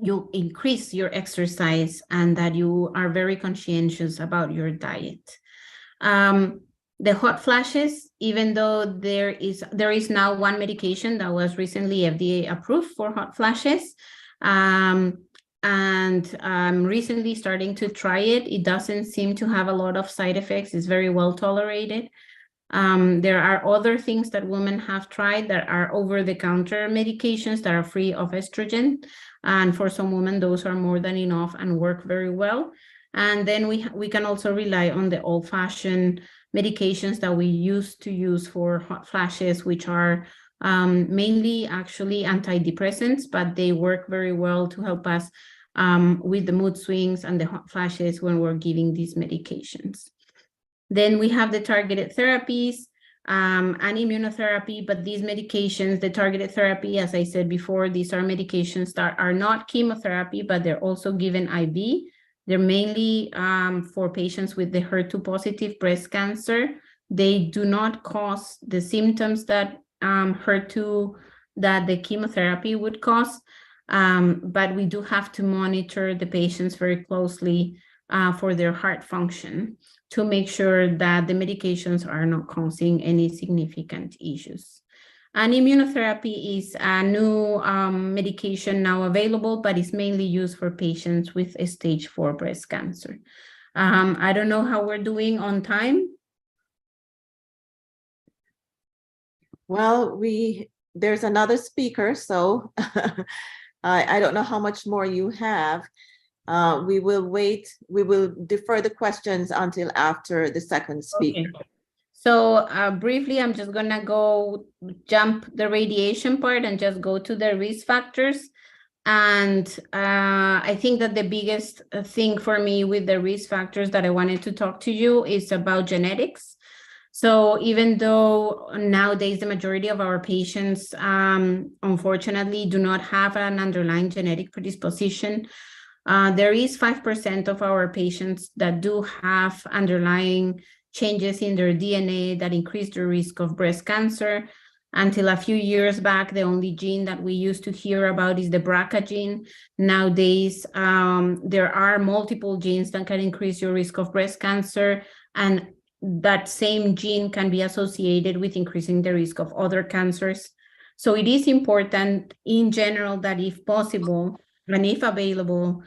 you increase your exercise and that you are very conscientious about your diet. The hot flashes, even though there is now one medication that was recently FDA approved for hot flashes, and I'm recently starting to try it. It doesn't seem to have a lot of side effects. It's very well tolerated. There are other things that women have tried that are over-the-counter medications that are free of estrogen. And for some women, those are more than enough and work very well. And then we can also rely on the old-fashioned medications that we used to use for hot flashes, which are mainly actually antidepressants, but they work very well to help us with the mood swings and the hot flashes when we're giving these medications. Then we have the targeted therapies and immunotherapy, but these medications, the targeted therapy, as I said before, these are medications that are not chemotherapy, but they're also given IV. They're mainly for patients with the HER2 positive breast cancer. They do not cause the symptoms that that the chemotherapy would cause, but we do have to monitor the patients very closely for their heart function to make sure that the medications are not causing any significant issues. And immunotherapy is a new medication now available, but it's mainly used for patients with stage 4 breast cancer. I don't know how we're doing on time. Well, there's another speaker, so I don't know how much more you have. We will wait. We will defer the questions until after the second speaker. Okay. So briefly, I'm just gonna jump the radiation part and just go to the risk factors. And I think that the biggest thing for me with the risk factors that I wanted to talk to you is about genetics. So even though nowadays the majority of our patients, unfortunately, do not have an underlying genetic predisposition, There is 5% of our patients that do have underlying changes in their DNA that increase the risk of breast cancer. Until a few years back, the only gene that we used to hear about is the BRCA gene. Nowadays, there are multiple genes that can increase your risk of breast cancer, and that same gene can be associated with increasing the risk of other cancers. So it is important in general that if possible, and if available,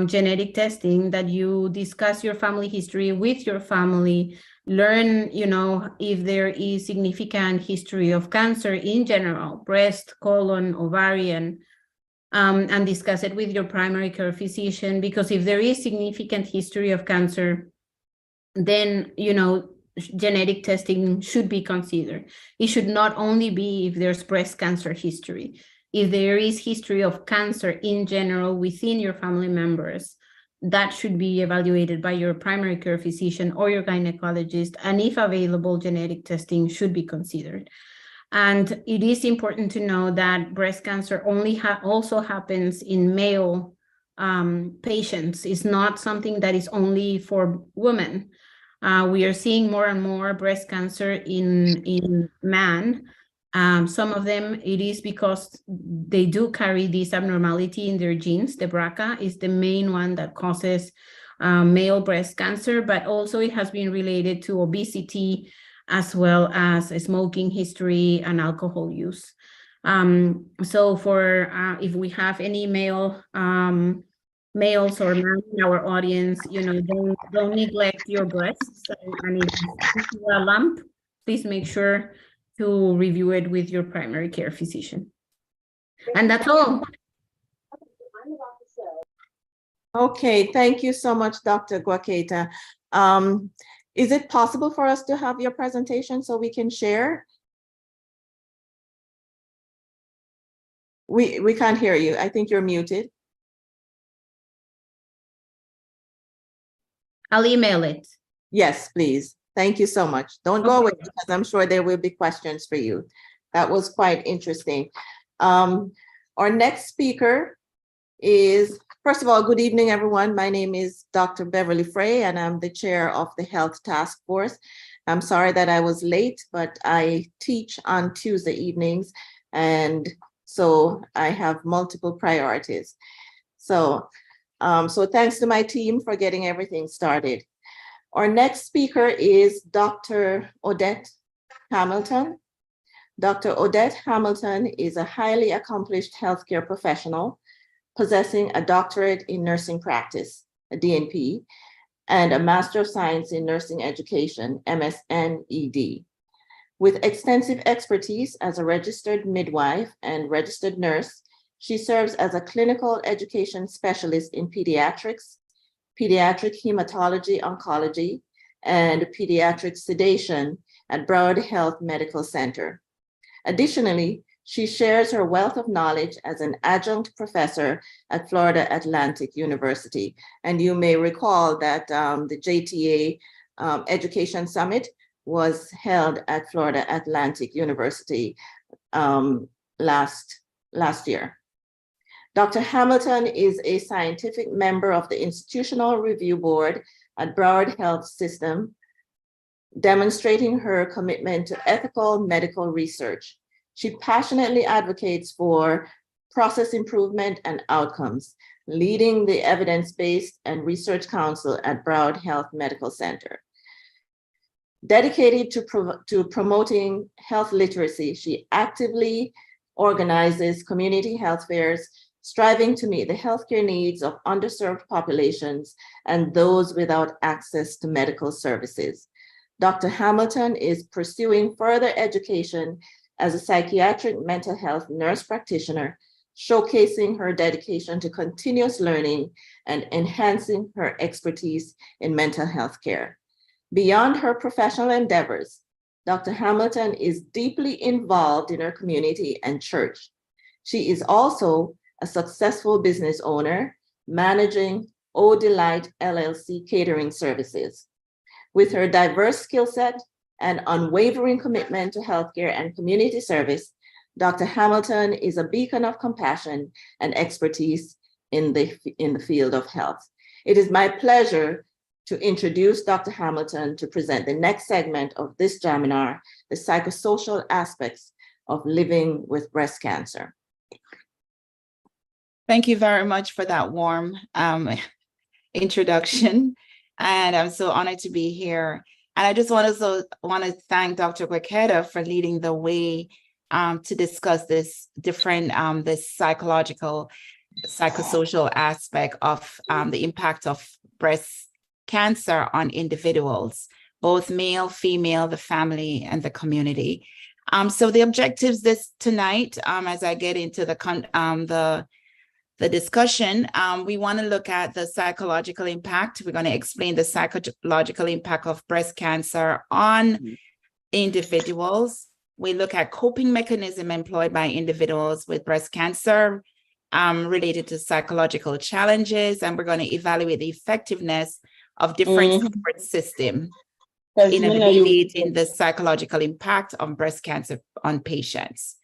genetic testing, that you discuss your family history with your family, learn, if there is significant history of cancer in general, breast, colon, ovarian, and discuss it with your primary care physician, because if there is significant history of cancer, then, genetic testing should be considered. It should not only be if there's breast cancer history. If there is history of cancer in general within your family members, that should be evaluated by your primary care physician or your gynecologist, and if available, genetic testing should be considered. And it is important to know that breast cancer also happens in male patients. It's not something that is only for women. We are seeing more and more breast cancer in men. Some of them, it is because they do carry this abnormality in their genes. The BRCA is the main one that causes male breast cancer, but also it has been related to obesity, as well as smoking history and alcohol use. So if we have any males or men in our audience, don't neglect your breasts. And if you see a lump, please make sure to review it with your primary care physician. And that's all. Okay, thank you so much, Dr. Guaqueta. Is it possible for us to have your presentation so we can share? We can't hear you. I think you're muted. I'll email it. Yes, please. Thank you so much. Don't go away, because I'm sure there will be questions for you. That was quite interesting. Our next speaker is, first of all, good evening, everyone. My name is Dr. Beverly Frey, and I'm the chair of the Health Task Force. I'm sorry that I was late, but I teach on Tuesday evenings, and so I have multiple priorities. So thanks to my team for getting everything started. Our next speaker is Dr. Odette Hamilton. Dr. Odette Hamilton is a highly accomplished healthcare professional possessing a doctorate in nursing practice, a DNP, and a Master of Science in Nursing Education, MSN-ED. With extensive expertise as a registered midwife and registered nurse, she serves as a clinical education specialist in pediatrics, pediatric hematology oncology, and pediatric sedation at Broward Health Medical Center. Additionally, she shares her wealth of knowledge as an adjunct professor at Florida Atlantic University. And you may recall that the JTA Education Summit was held at Florida Atlantic University last year. Dr. Hamilton is a scientific member of the Institutional Review Board at Broward Health System, demonstrating her commitment to ethical medical research. She passionately advocates for process improvement and outcomes, leading the Evidence-Based and Research Council at Broward Health Medical Center. Dedicated to promoting health literacy, she actively organizes community health fairs, striving to meet the healthcare needs of underserved populations and those without access to medical services. Dr. Hamilton is pursuing further education as a psychiatric mental health nurse practitioner, showcasing her dedication to continuous learning and enhancing her expertise in mental health care. Beyond her professional endeavors, Dr. Hamilton is deeply involved in her community and church. She is also a successful business owner, managing O Delight LLC catering services. With her diverse skill set and unwavering commitment to healthcare and community service, Dr. Hamilton is a beacon of compassion and expertise in the field of health. It is my pleasure to introduce Dr. Hamilton to present the next segment of this seminar, the psychosocial aspects of living with breast cancer. Thank you very much for that warm introduction. And I'm so honored to be here. And I just want to thank Dr. Guaqueta for leading the way to discuss this different, this psychosocial aspect of the impact of breast cancer on individuals, both male, female, the family, and the community. So the objectives tonight, as I get into the discussion, we want to look at the psychological impact. We're going to explain the psychological impact of breast cancer on individuals. We look at coping mechanism employed by individuals with breast cancer related to psychological challenges, and we're going to evaluate the effectiveness of different support systems in alleviating the psychological impact of breast cancer on patients.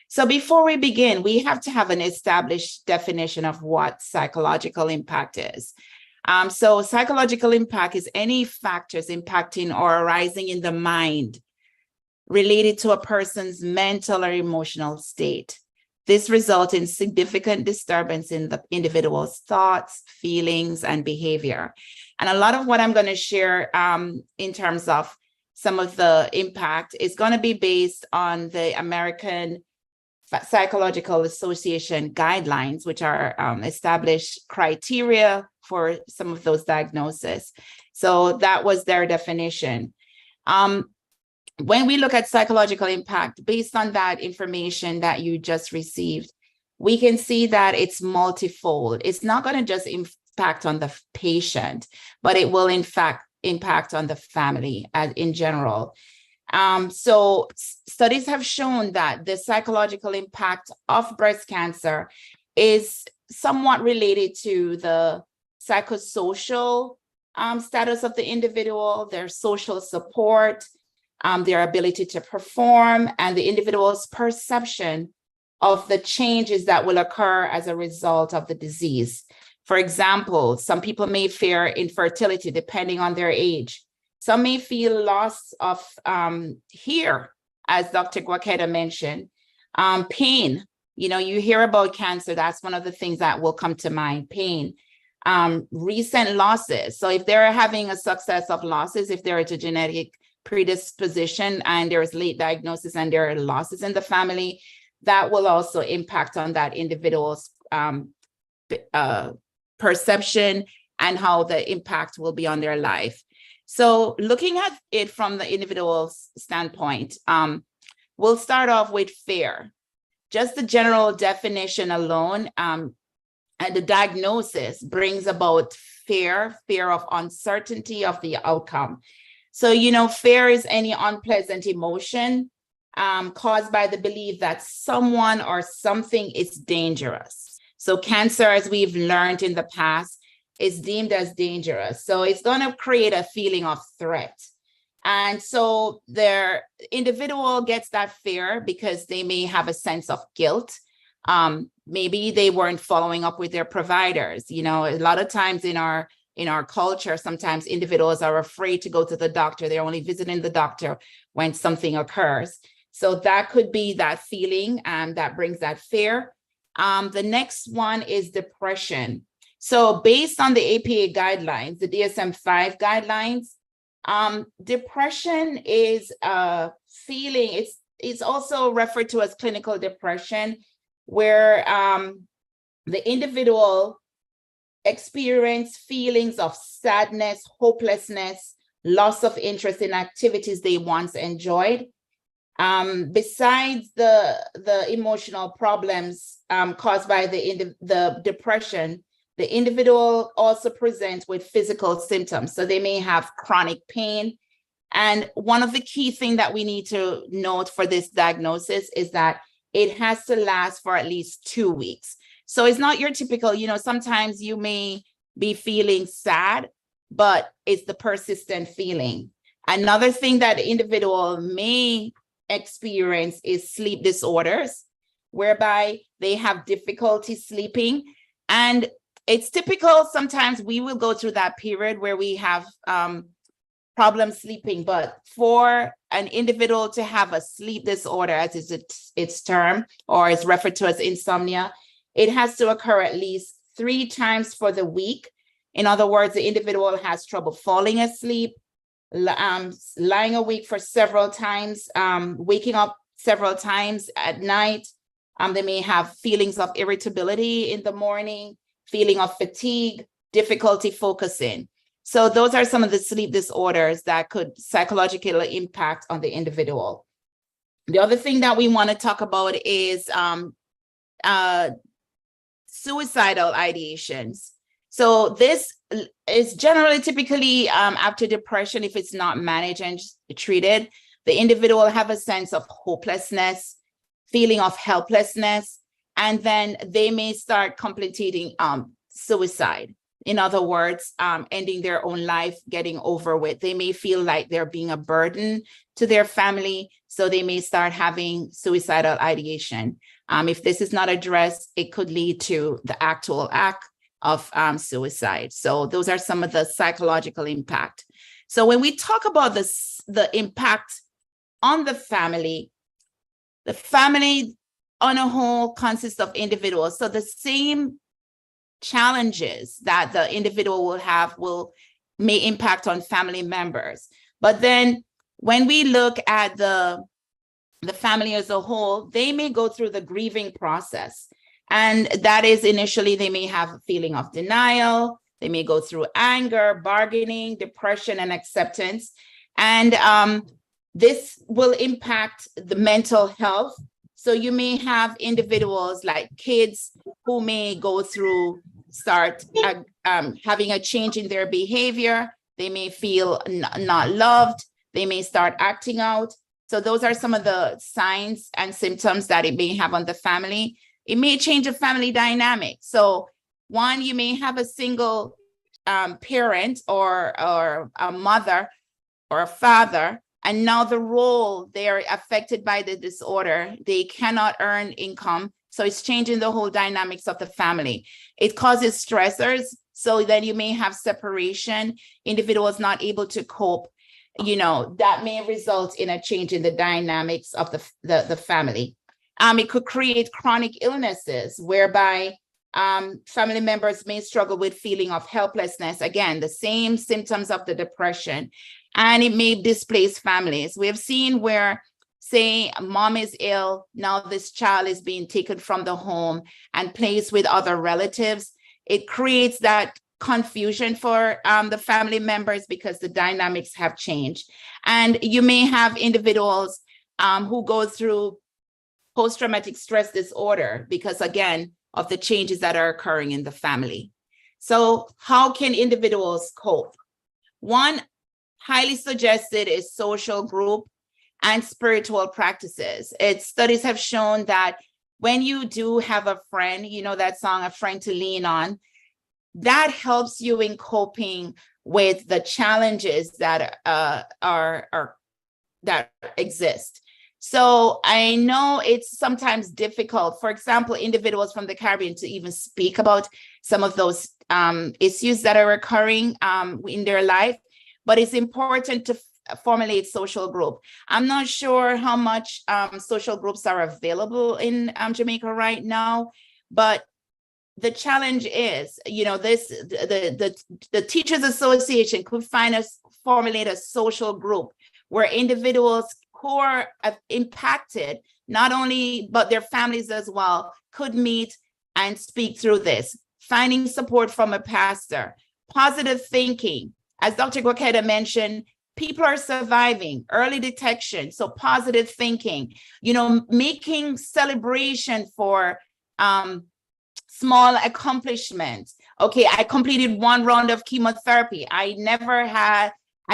So before we begin, we have to have an established definition of what psychological impact is. So psychological impact is any factors impacting or arising in the mind related to a person's mental or emotional state. This results in significant disturbance in the individual's thoughts, feelings, and behavior. And a lot of what I'm going to share in terms of some of the impact is going to be based on the American Psychological Association guidelines, which are established criteria for some of those diagnoses. So that was their definition. When we look at psychological impact, based on that information that you just received, we can see that it's multifold. It's not going to just impact on the patient, but it will in fact impact on the family in general. So studies have shown that the psychological impact of breast cancer is somewhat related to the psychosocial status of the individual, their social support, their ability to perform, and the individual's perception of the changes that will occur as a result of the disease. For example, some people may fear infertility depending on their age. Some may feel loss of hear, as Dr. Guaqueta mentioned, pain. You know, you hear about cancer, that's one of the things that will come to mind, pain. Recent losses. So if they're having a success of losses, if there is a genetic predisposition and there is late diagnosis and there are losses in the family, that will also impact on that individual's perception and how the impact will be on their life. So looking at it from the individual's standpoint, we'll start off with fear. Just the general definition alone and the diagnosis brings about fear of uncertainty of the outcome. So, you know, fear is any unpleasant emotion caused by the belief that someone or something is dangerous. So cancer, as we've learned in the past, is deemed as dangerous. So it's going to create a feeling of threat. And so their individual gets that fear because they may have a sense of guilt. Maybe they weren't following up with their providers. You know, a lot of times in our culture, sometimes individuals are afraid to go to the doctor. They're only visiting the doctor when something occurs. So that could be that feeling that brings that fear. The next one is depression. So based on the APA guidelines, the DSM-5 guidelines, depression is a feeling, it's also referred to as clinical depression, where the individual experience feelings of sadness, hopelessness, loss of interest in activities they once enjoyed. Besides the emotional problems caused by the depression, the individual also presents with physical symptoms. So they may have chronic pain. And one of the key things that we need to note for this diagnosis is that it has to last for at least 2 weeks. So it's not your typical, you know, sometimes you may be feeling sad, but it's the persistent feeling. Another thing that the individual may experience is sleep disorders, whereby they have difficulty sleeping. And it's typical. Sometimes we will go through that period where we have problem sleeping, but for an individual to have a sleep disorder, as is its term, or is referred to as insomnia, it has to occur at least 3 times for the week. In other words, the individual has trouble falling asleep, lying awake for several times, waking up several times at night. They may have feelings of irritability in the morning, feeling of fatigue, difficulty focusing. So those are some of the sleep disorders that could psychologically impact on the individual. The other thing that we want to talk about is suicidal ideations. So this is generally typically after depression, if it's not managed and treated, the individual will have a sense of hopelessness, feeling of helplessness, and then they may start contemplating suicide. In other words, ending their own life, getting over with. They may feel like they're being a burden to their family, so they may start having suicidal ideation. If this is not addressed, it could lead to the actual act of suicide. So those are some of the psychological impact. So when we talk about this, the impact on the family on a whole consists of individuals. So the same challenges that the individual will have may impact on family members. But then when we look at the family as a whole, they may go through the grieving process. And that is initially, they may have a feeling of denial. They may go through anger, bargaining, depression, and acceptance. And this will impact the mental health. So you may have individuals like kids who may start having a change in their behavior. They may feel not loved. They may start acting out. So those are some of the signs and symptoms that it may have on the family. It may change the family dynamic. So one, you may have a single parent or a mother or a father, and now the role, they are affected by the disorder. They cannot earn income. So it's changing the whole dynamics of the family. It causes stressors. So then you may have separation, individuals not able to cope. That may result in a change in the dynamics of the family. It could create chronic illnesses whereby family members may struggle with feeling of helplessness. Again, the same symptoms of the depression, and it may displace families. We have seen where, say, mom is ill, now this child is being taken from the home and placed with other relatives. It creates that confusion for the family members because the dynamics have changed. And you may have individuals who go through post-traumatic stress disorder because, again, of the changes that are occurring in the family. So how can individuals cope? One, highly suggested is social group and spiritual practices. Studies have shown that when you do have a friend, that song, A Friend to Lean On, that helps you in coping with the challenges that that exist. So I know it's sometimes difficult, for example, individuals from the Caribbean to even speak about some of those issues that are occurring in their life, but it's important to formulate social group. I'm not sure how much social groups are available in Jamaica right now, but the challenge is, the Teachers Association could formulate a social group where individuals who are impacted, not only, but their families as well, could meet and speak through this. Finding support from a pastor, positive thinking. As Dr. Gwakeda mentioned, people are surviving, early detection, so positive thinking, making celebration for small accomplishments. Okay, I completed 1 round of chemotherapy. I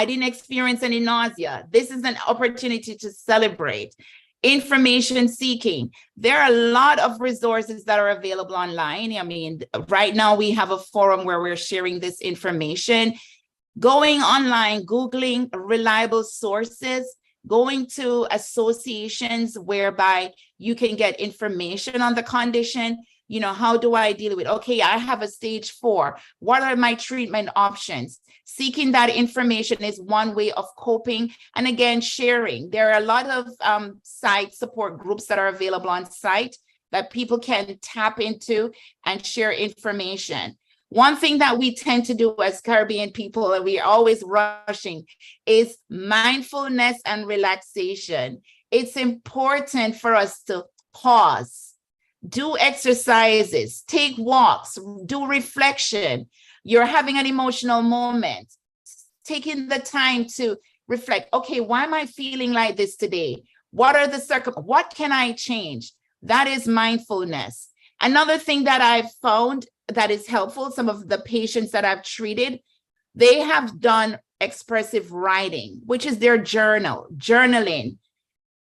didn't experience any nausea. This is an opportunity to celebrate. Information seeking. There are a lot of resources that are available online. I mean, right now we have a forum where we're sharing this information. Going online, Googling reliable sources, going to associations whereby you can get information on the condition. You know, how do I deal with, okay, I have a stage 4. What are my treatment options? Seeking that information is one way of coping. And again, sharing. There are a lot of site support groups that are available on site that people can tap into and share information. One thing that we tend to do as Caribbean people, and we are always rushing, is mindfulness and relaxation. It's important for us to pause, do exercises, take walks, do reflection. You're having an emotional moment, taking the time to reflect, okay, why am I feeling like this today? What are the circumstances? What can I change? That is mindfulness. Another thing that I've found that is helpful, some of the patients that I've treated, they have done expressive writing, which is their journaling,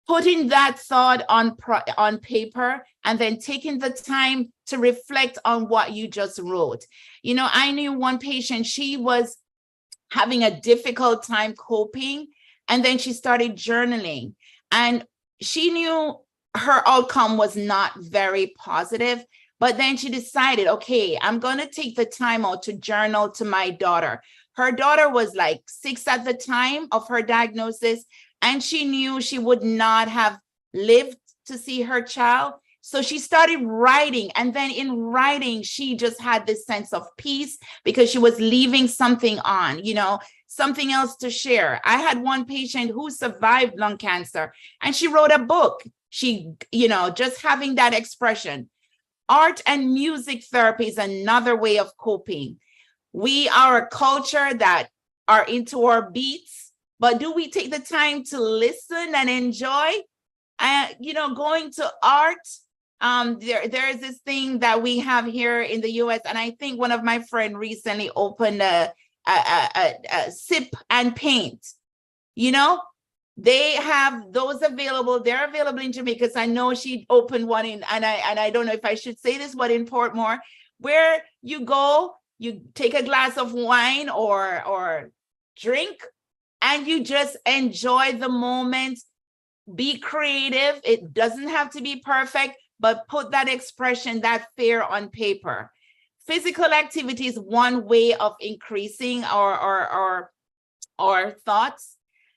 putting that thought on paper and then taking the time to reflect on what you just wrote. You know, I knew one patient, she was having a difficult time coping, and then she started journaling, and she knew her outcome was not very positive. But then she decided, okay, I'm going to take the time out to journal to my daughter. Her daughter was like 6 at the time of her diagnosis, and she knew she would not have lived to see her child. So she started writing. And then in writing, she just had this sense of peace because she was leaving something on, you know, something else to share. I had one patient who survived lung cancer, and she wrote a book. She, you know, just having that expression. Art and music therapy is another way of coping. We are a culture that are into our beats, but do we take the time to listen and enjoy? You know, going to art. There is this thing that we have here in the US, and I think one of my friends recently opened a sip and paint. You know, they have those available. They're available in Jamaica, because I know she opened one in, and I don't know if I should say this, but in Portmore, where you go, you take a glass of wine or drink, and you just enjoy the moment. Be creative. It doesn't have to be perfect, but put that expression, that fear on paper. Physical activity is one way of increasing our thoughts.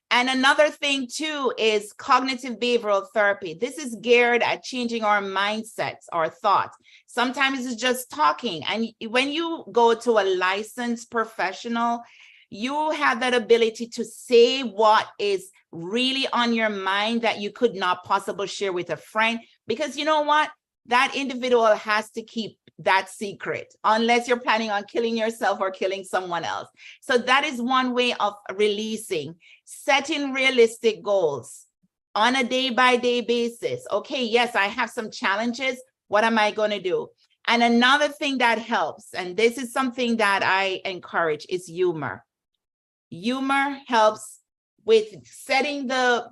And another thing too is cognitive behavioral therapy. This is geared at changing our mindsets, our thoughts. Sometimes it's just talking. And when you go to a licensed professional, you have that ability to say what is really on your mind that you could not possibly share with a friend. Because you know what? That individual has to keep that secret unless you're planning on killing yourself or killing someone else. So that is one way of releasing, setting realistic goals on a day-by-day basis. Okay, yes, I have some challenges. What am I going to do? And another thing that helps, and this is something that I encourage, is humor. Humor helps with setting the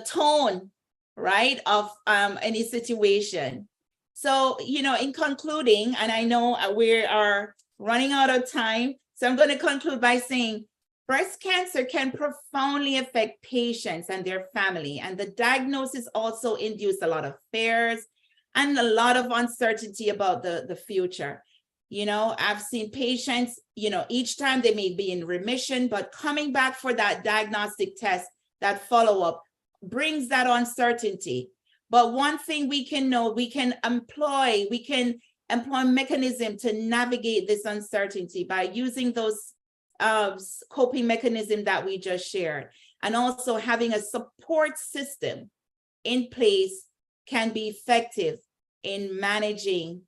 tone, right, of any situation. So, you know, in concluding, and I know we are running out of time, so I'm going to conclude by saying breast cancer can profoundly affect patients and their family, and the diagnosis also induced a lot of fears and a lot of uncertainty about the future. You know, I've seen patients, you know, each time they may be in remission, but coming back for that diagnostic test, that follow-up, brings that uncertainty. But one thing we can know, we can employ mechanism to navigate this uncertainty by using those coping mechanism that we just shared. And also having a support system in place can be effective in managing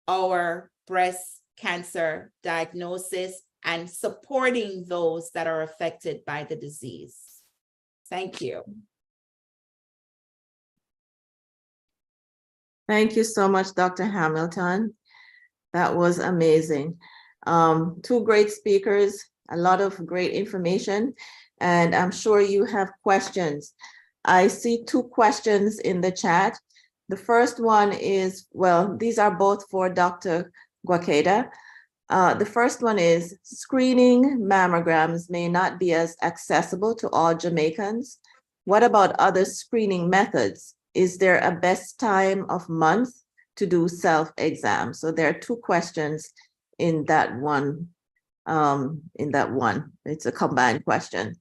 our breast cancer diagnosis and supporting those that are affected by the disease. Thank you. Thank you so much, Dr. Hamilton. That was amazing. Two great speakers, a lot of great information, and I'm sure you have questions. I see 2 questions in the chat. The first one is, well, these are both for Dr. Gwakeda. The first one is, screening mammograms may not be as accessible to all Jamaicans. What about other screening methods, is there a best time of month to do self-exam? So there are two questions in that one. It's a combined question.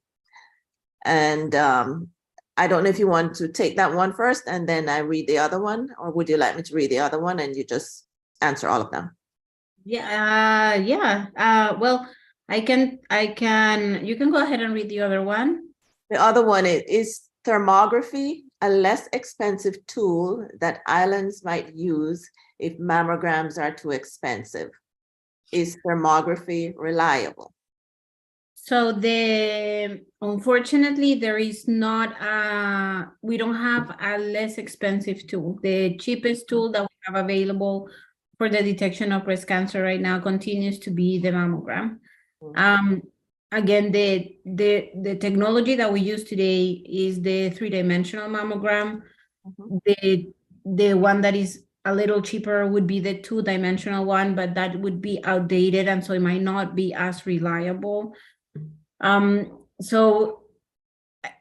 And I don't know if you want to take that one first and then I read the other one, or would you like me to read the other one and you just answer all of them? Well, you can go ahead and read the other one. The other one is thermography, a less expensive tool that islands might use if mammograms are too expensive. Is thermography reliable? So unfortunately, there is not we don't have a less expensive tool. The cheapest tool that we have available for the detection of breast cancer right now continues to be the mammogram. Again, the technology that we use today is the 3-dimensional mammogram. The one that is a little cheaper would be the 2-dimensional one, but that would be outdated, and so it might not be as reliable. So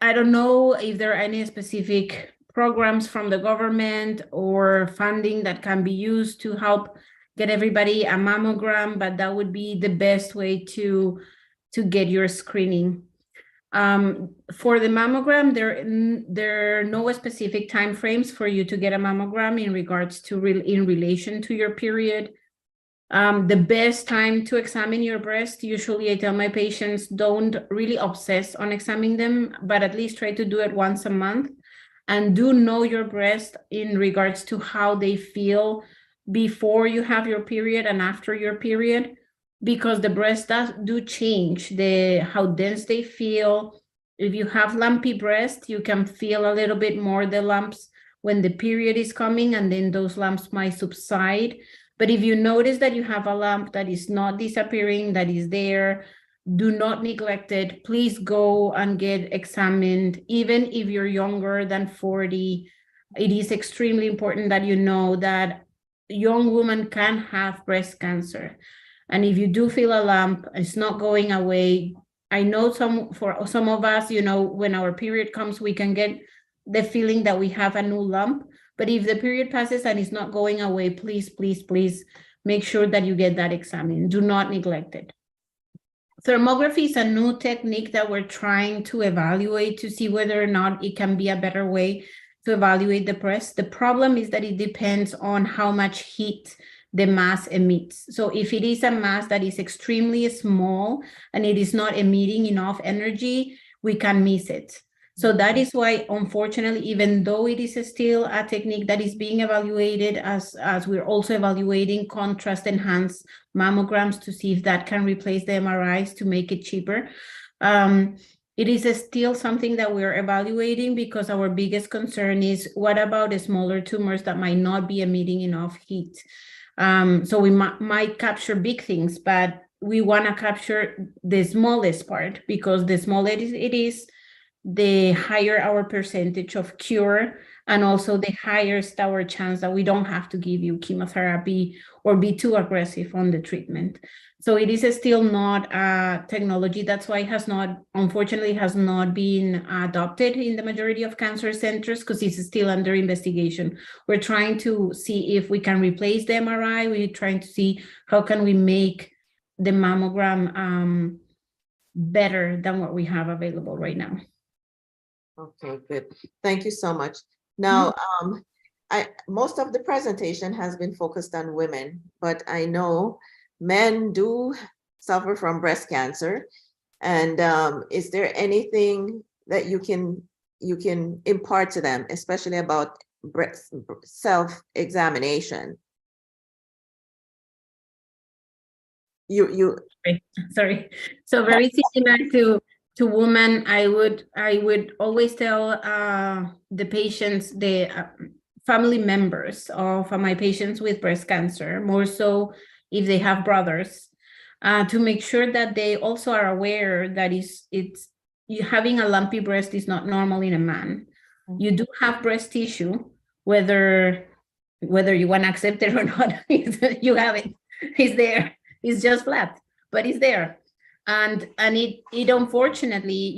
I don't know if there are any specific programs from the government or funding that can be used to help get everybody a mammogram, but that would be the best way to get your screening. For the mammogram, there are no specific timeframes for you to get a mammogram in regards to in relation to your period. The best time to examine your breast, usually I tell my patients, don't really obsess on examining them, but at least try to do it once a month, and do know your breast in regards to how they feel before you have your period and after your period, because the breasts do change, how dense they feel. If you have lumpy breast, you can feel a little bit more the lumps when the period is coming, and then those lumps might subside. But if you notice that you have a lump that is not disappearing, that is there, do not neglect it. Please go and get examined. Even if you're younger than 40, it is extremely important that you know that young women can have breast cancer. And if you do feel a lump, it's not going away. I know for some of us, when our period comes, we can get the feeling that we have a new lump. But if the period passes and it's not going away, please, please, please make sure that you get that examined. Do not neglect it. Thermography is a new technique that we're trying to evaluate to see whether or not it can be a better way to evaluate the breast. The problem is that it depends on how much heat the mass emits. So if it is a mass that is extremely small and it is not emitting enough energy, we can miss it. So that is why, unfortunately, even though it is still a technique that is being evaluated, as we're also evaluating contrast-enhanced mammograms to see if that can replace the MRIs to make it cheaper, it is still something that we're evaluating, because our biggest concern is, what about the smaller tumors that might not be emitting enough heat? So we might capture big things, but we want to capture the smallest part, because the smaller it is, the higher our percentage of cure, and also the highest our chance that we don't have to give you chemotherapy or be too aggressive on the treatment. So it is still not a technology. That's why it unfortunately has not been adopted in the majority of cancer centers, because it's still under investigation. We're trying to see if we can replace the MRI. We're trying to see how can we make the mammogram better than what we have available right now. Okay, good. Thank you so much. Now, most of the presentation has been focused on women, but I know men do suffer from breast cancer. And is there anything that you can impart to them, especially about breast self-examination? Sorry. So very similar to women, I would always tell the patients, the family members of my patients with breast cancer, more so if they have brothers, to make sure that they also are aware that having a lumpy breast is not normal in a man. You do have breast tissue, whether you want to accept it or not. You have it. It's there. It's just flat, but it's there. And it unfortunately,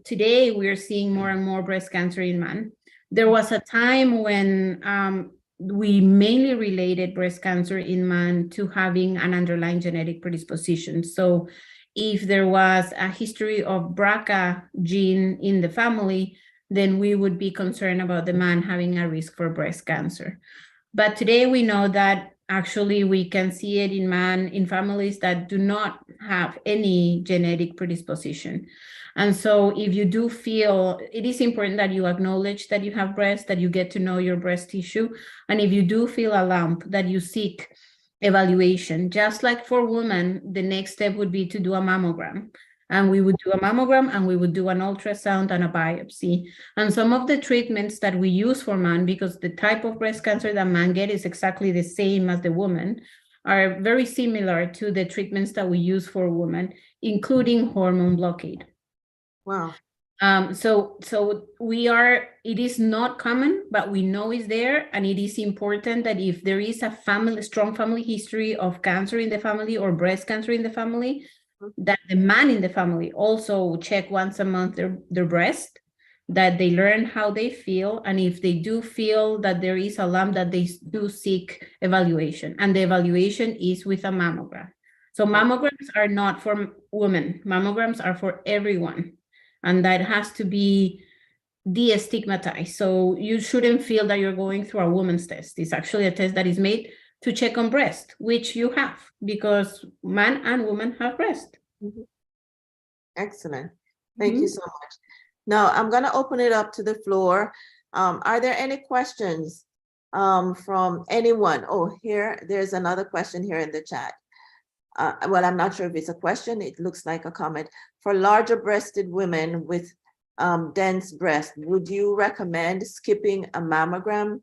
today we're seeing more and more breast cancer in men. There was a time when we mainly related breast cancer in man to having an underlying genetic predisposition. So if there was a history of BRCA gene in the family, then we would be concerned about the man having a risk for breast cancer. But today we know that actually we can see it in man in families that do not have any genetic predisposition. And so if you do feel, it is important that you acknowledge that you have breast, that you get to know your breast tissue. And if you do feel a lump, that you seek evaluation. Just like for women, the next step would be to do a mammogram. And we would do a mammogram and we would do an ultrasound and a biopsy. And some of the treatments that we use for man, because the type of breast cancer that man get is exactly the same as the woman, are very similar to the treatments that we use for women, including hormone blockade. Wow. So it is not common, but we know it's there. And it is important that if there is a strong family history of cancer in the family or breast cancer in the family, that the man in the family also check once a month their breast, that they learn how they feel. And if they do feel that there is a lump, that they do seek evaluation. And the evaluation is with a mammogram. So mammograms are not for women. Mammograms are for everyone. And that has to be de-stigmatized. So you shouldn't feel that you're going through a woman's test. It's actually a test that is made to check on breast, which you have, because man and woman have breast. Mm-hmm. Excellent. Thank you so much. Now I'm going to open it up to the floor. Are there any questions from anyone? Oh, there's another question here in the chat. Well, I'm not sure if it's a question. It looks like a comment. For larger breasted women with dense breast, would you recommend skipping a mammogram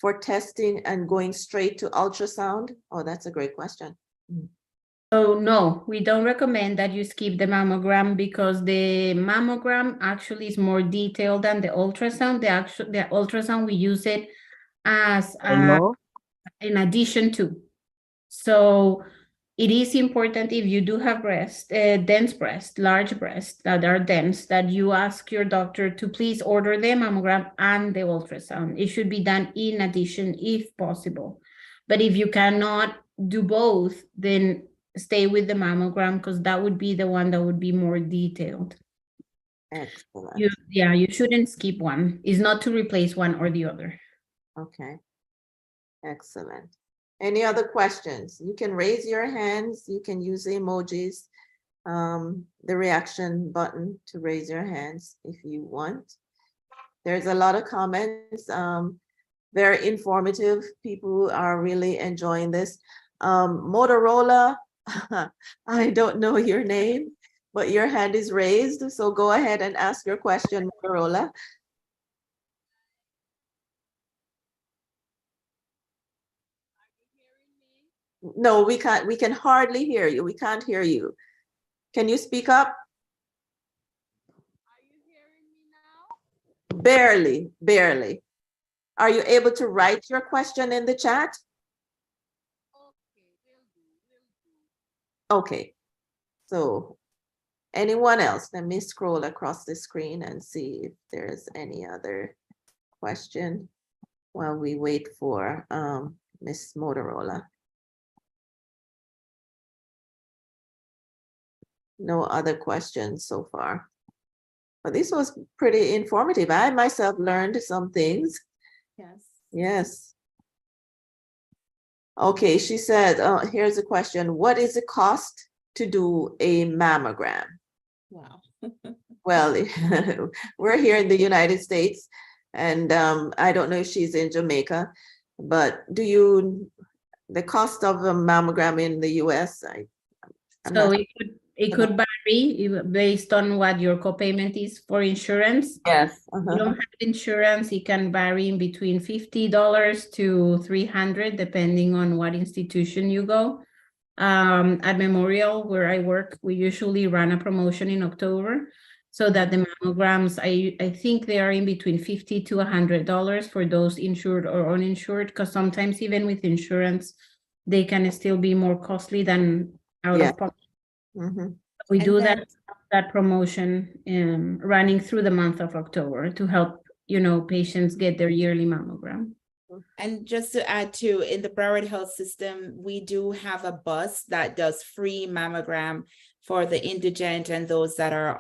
for testing and going straight to ultrasound? Oh, that's a great question. So no, we don't recommend that you skip the mammogram, because the mammogram actually is more detailed than the ultrasound. The ultrasound, we use it as in addition to. So it is important, if you do have dense breast, large breasts that are dense, that you ask your doctor to please order the mammogram and the ultrasound. It should be done in addition if possible. But if you cannot do both, then stay with the mammogram, because that would be the one that would be more detailed. Excellent. You shouldn't skip one. It's not to replace one or the other. Okay. Excellent. Any other questions? You can raise your hands. You can use the emojis, the reaction button to raise your hands if you want. There's a lot of comments, very informative. People are really enjoying this. Motorola, I don't know your name, but your hand is raised. So go ahead and ask your question, Motorola. No, we can't. We can hardly hear you. We can't hear you. Can you speak up? Are you hearing me now? Barely, barely. Are you able to write your question in the chat? Okay, will do. Okay. So anyone else? Let me scroll across the screen and see if there's any other question while we wait for Miss Motorola. No other questions so far. But this was pretty informative. I myself learned some things. Yes. Yes. Okay, she said, here's a question. What is the cost to do a mammogram? Wow. Well, we're here in the United States, and I don't know if she's in Jamaica, but the cost of a mammogram in the US, So it could vary based on what your copayment is for insurance. Yes. If you don't have insurance, it can vary in between $50 to $300, depending on what institution you go. At Memorial, where I work, we usually run a promotion in October, so that the mammograms, I think they are in between $50 to $100 for those insured or uninsured, because sometimes even with insurance, they can still be more costly than out of pocket. We do that promotion running through the month of October to help patients get their yearly mammogram. And just to add to, in the Broward Health System, we do have a bus that does free mammogram for the indigent and those that are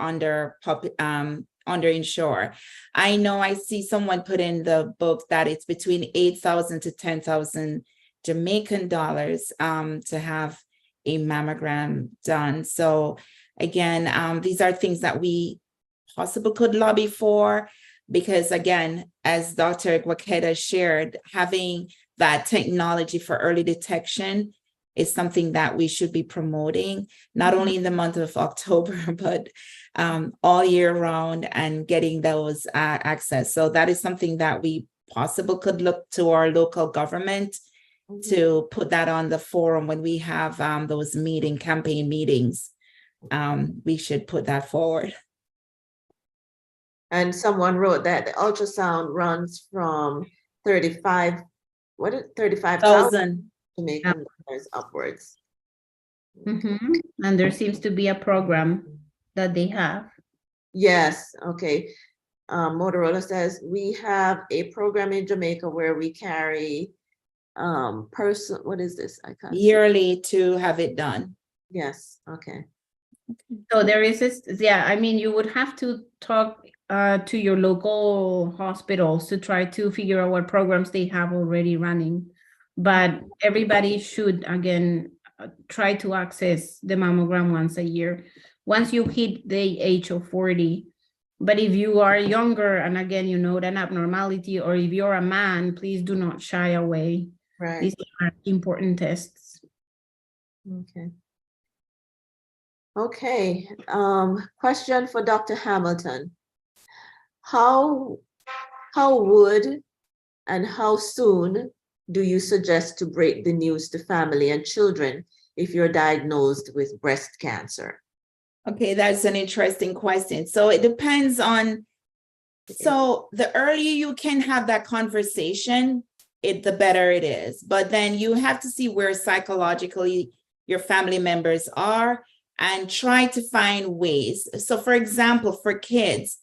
underinsured. I know I see someone put in the book that it's between 8,000 to 10,000 Jamaican dollars to have a mammogram done. So again, these are things that we possibly could lobby for, because again, as Dr. Guaqueta shared, having that technology for early detection is something that we should be promoting, not only in the month of October, but all year round, and getting those access. So that is something that we possibly could look to our local government to put that on the forum when we have those campaign meetings. We should put that forward. And someone wrote that the ultrasound runs from 35,000 Jamaican dollars upwards. And there seems to be a program that they have. Yes, okay. Motorola says we have a program in Jamaica where we carry what is this? I can't see. Yearly to have it done. Yes, okay. So there is this, you would have to talk to your local hospitals to try to figure out what programs they have already running. But everybody should, again, try to access the mammogram once a year, once you hit the age of 40. But if you are younger, and again, you know an abnormality, or if you're a man, please do not shy away. Right. These are important tests. Okay. Okay. Question for Dr. Hamilton. How would and how soon do you suggest to break the news to family and children if you're diagnosed with breast cancer? Okay, that's an interesting question. So it depends on, so the earlier you can have that conversation, the better it is. But then you have to see where psychologically your family members are and try to find ways. So for example, for kids,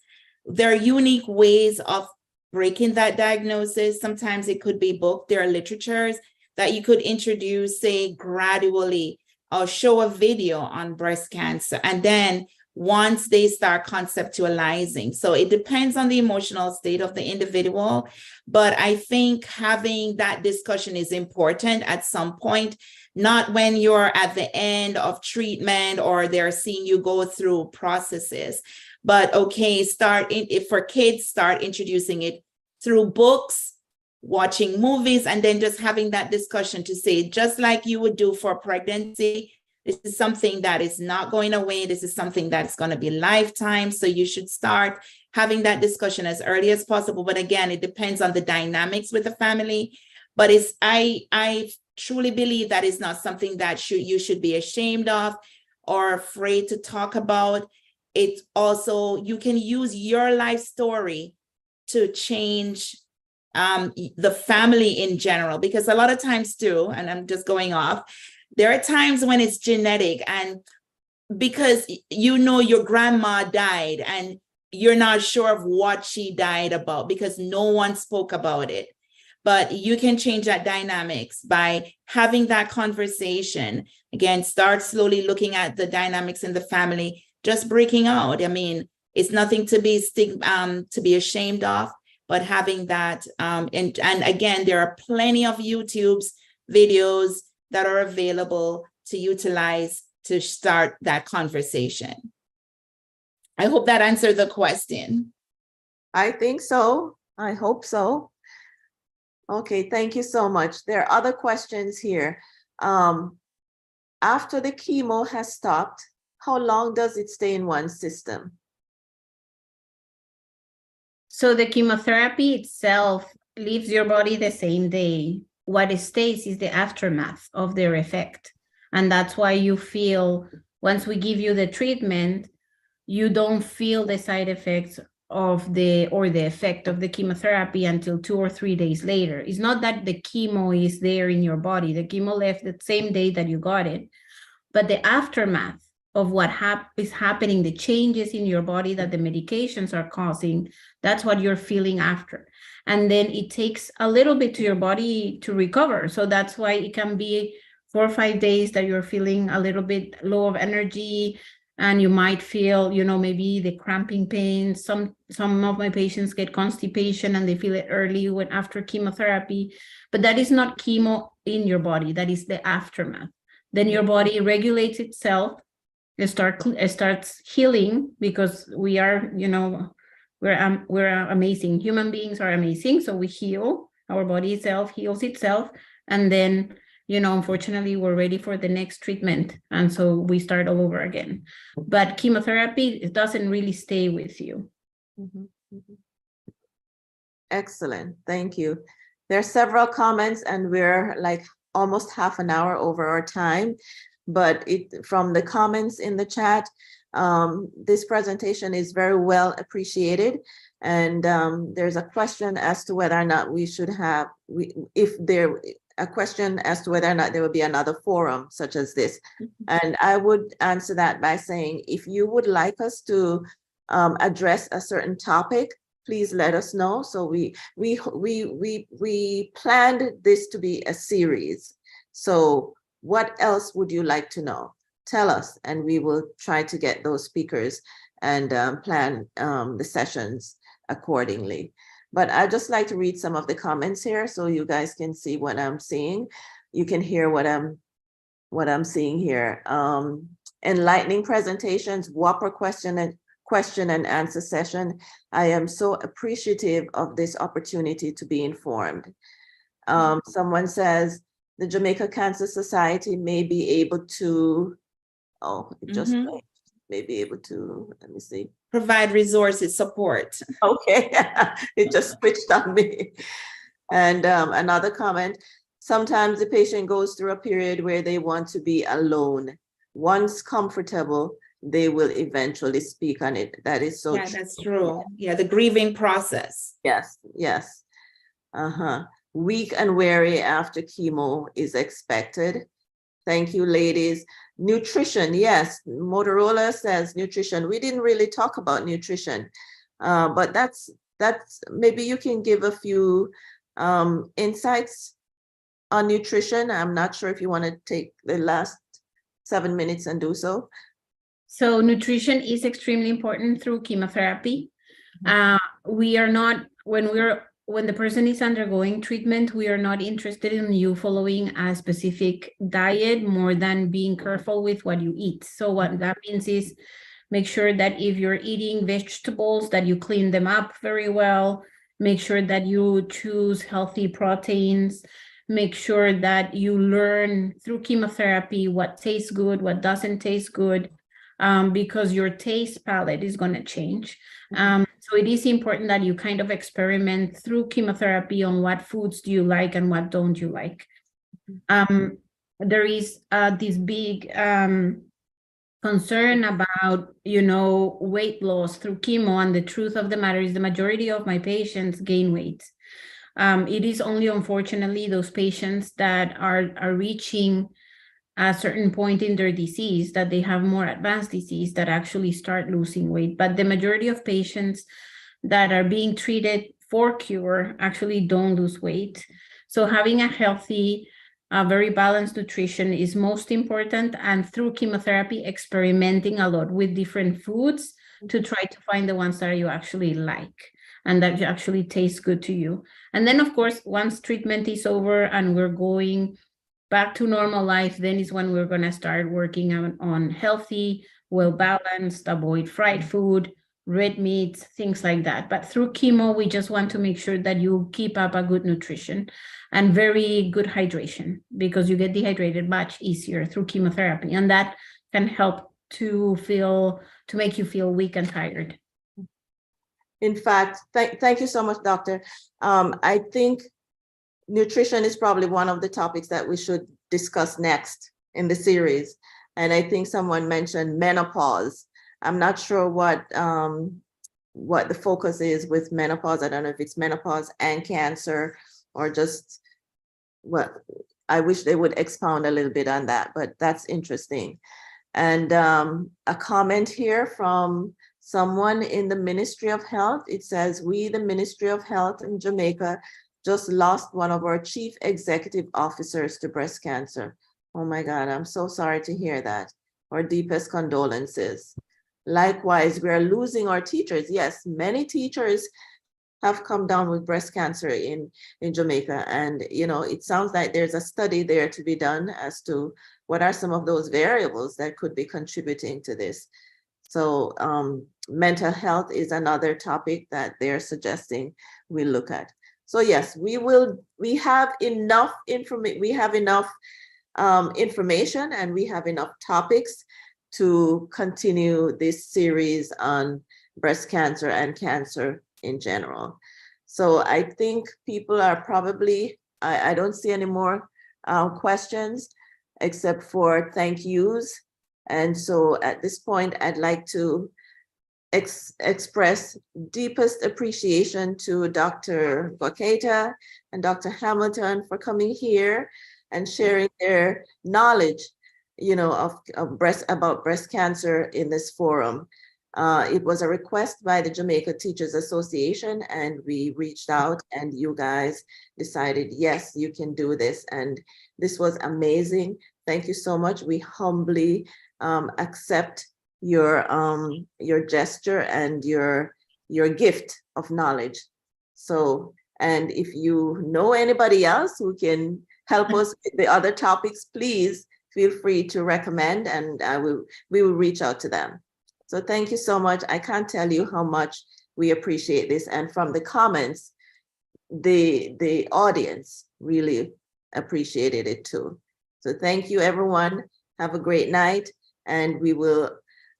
there are unique ways of breaking that diagnosis. Sometimes it could be book. There are literatures that you could introduce, say, gradually, or show a video on breast cancer. And then once they start conceptualizing. So it depends on the emotional state of the individual. But I think having that discussion is important at some point, not when you're at the end of treatment or they're seeing you go through processes. But okay, if for kids, start introducing it through books, watching movies, and then just having that discussion to say, just like you would do for pregnancy, this is something that is not going away. This is something that's going to be lifetime. So you should start having that discussion as early as possible. But again, it depends on the dynamics with the family. But I truly believe that is not something that you should be ashamed of or afraid to talk about. It also, you can use your life story to change the family in general, because a lot of times too, and I'm just going off, there are times when it's genetic, and because your grandma died and you're not sure of what she died about because no one spoke about it. But you can change that dynamics by having that conversation. Again, start slowly looking at the dynamics in the family, just breaking out. I mean, it's nothing to be ashamed of, but having that, and again, there are plenty of YouTube's videos that are available to utilize to start that conversation. I hope that answered the question. I think so. I hope so. Okay, thank you so much. There are other questions here. After the chemo has stopped, how long does it stay in one's system? So the chemotherapy itself leaves your body the same day. What it stays is the aftermath of their effect. And that's why you feel, once we give you the treatment, you don't feel the side effects of the effect of the chemotherapy until 2 or 3 days later. It's not that the chemo is there in your body. The chemo left the same day that you got it, but the aftermath of what is happening, the changes in your body that the medications are causing. That's what you're feeling after. And then it takes a little bit to your body to recover. So that's why it can be 4 or 5 days that you're feeling a little bit low of energy, and you might feel, you know, maybe the cramping pains. Some of my patients get constipation and they feel it early when after chemotherapy, but that is not chemo in your body. That is the aftermath. Then your body regulates itself. It starts healing, because we are, you know, we're amazing. Human beings are amazing. So we heal, our body itself heals itself. And then, you know, unfortunately, we're ready for the next treatment. And so we start all over again. But chemotherapy, it doesn't really stay with you. Mhm, mhm. Excellent, thank you. There are several comments and we're like almost half an hour over our time, but from the comments in the chat, this presentation is very well appreciated. And there's a question as to whether or not we should have, a question as to whether or not there will be another forum such as this. And I would answer that by saying, if you would like us to address a certain topic, please let us know. So we planned this to be a series. So what else would you like to know? Tell us, and we will try to get those speakers and plan the sessions accordingly. But I'd just like to read some of the comments here so you guys can see what I'm seeing. You can hear what I'm seeing here. Enlightening presentations, whopper question and answer session. I am so appreciative of this opportunity to be informed. Someone says the Jamaica Cancer Society may be able to, may be able to, let me see. Provide resources, support. Okay, it just switched on me. And another comment, sometimes the patient goes through a period where they want to be alone. Once comfortable, they will eventually speak on it. That is so Yeah, true. that's true. Yeah, the grieving process. Yes, yes. Weak and weary after chemo is expected. Thank you, ladies. Nutrition, yes. Motorola says nutrition. We didn't really talk about nutrition, but that's maybe you can give a few insights on nutrition. I'm not sure if you want to take the last 7 minutes and do so. So nutrition is extremely important through chemotherapy. We are not, when the person is undergoing treatment, we are not interested in you following a specific diet more than being careful with what you eat. So what that means is make sure that if you're eating vegetables, that you clean them up very well. Make sure that you choose healthy proteins. Make sure that you learn through chemotherapy what tastes good, what doesn't taste good, because your taste palette is going to change. So it is important that you kind of experiment through chemotherapy on what foods do you like and what don't you like. There is this big concern about, you know, weight loss through chemo, and the truth of the matter is the majority of my patients gain weight. It is only, unfortunately, those patients that are reaching a certain point in their disease, that they have more advanced disease, that actually start losing weight. But the majority of patients that are being treated for cure actually don't lose weight. So having a healthy, very balanced nutrition is most important. And through chemotherapy, experimenting a lot with different foods to try to find the ones that you actually like and that actually taste good to you. And then, of course, once treatment is over and we're going back to normal life, then is when we're going to start working on healthy, well-balanced, avoid fried food, red meats, things like that. But through chemo, we just want to make sure that you keep up a good nutrition and very good hydration, because you get dehydrated much easier through chemotherapy. And that can help to make you feel weak and tired. In fact, thank you so much, Doctor. I think nutrition is probably one of the topics that we should discuss next in the series. And I think someone mentioned menopause. I'm not sure what the focus is with menopause. I don't know if it's menopause and cancer or just what. I wish they would expound a little bit on that, but that's interesting. And a comment here from someone in the Ministry of Health. It says, we, the Ministry of Health in Jamaica, just lost one of our chief executive officers to breast cancer. Oh my God, I'm so sorry to hear that. Our deepest condolences. Likewise, we are losing our teachers. Yes, many teachers have come down with breast cancer in Jamaica. And, you know, it sounds like there's a study there to be done as to what are some of those variables that could be contributing to this. So mental health is another topic that they're suggesting we look at. So yes, we have enough information and we have enough topics to continue this series on breast cancer and cancer in general. So I think people are probably, I don't see any more questions except for thank yous. And so at this point, I'd like to express deepest appreciation to Dr. Gwaketa and Dr. Hamilton for coming here and sharing their knowledge, you know, of breast cancer in this forum. It was a request by the Jamaica Teachers Association, and we reached out and you guys decided, yes, you can do this. And this was amazing. Thank you so much. We humbly accept your gesture and your gift of knowledge. So, and if you know anybody else who can help us with the other topics, please feel free to recommend, and we will reach out to them. So thank you so much. I can't tell you how much we appreciate this. And from the comments, the audience really appreciated it too. So thank you, everyone. Have a great night. And we will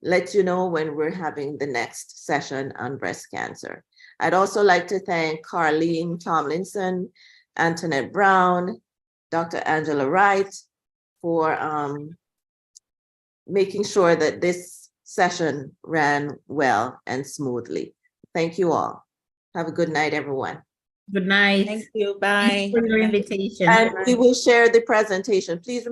let you know when we're having the next session on breast cancer. I'd also like to thank Carlene Tomlinson, Antoinette Brown, Dr. Angela Wright for making sure that this session ran well and smoothly. Thank you all. Have a good night, everyone. Good night. Thank you. Thank Bye. you for your invitation. And we will share the presentation. Please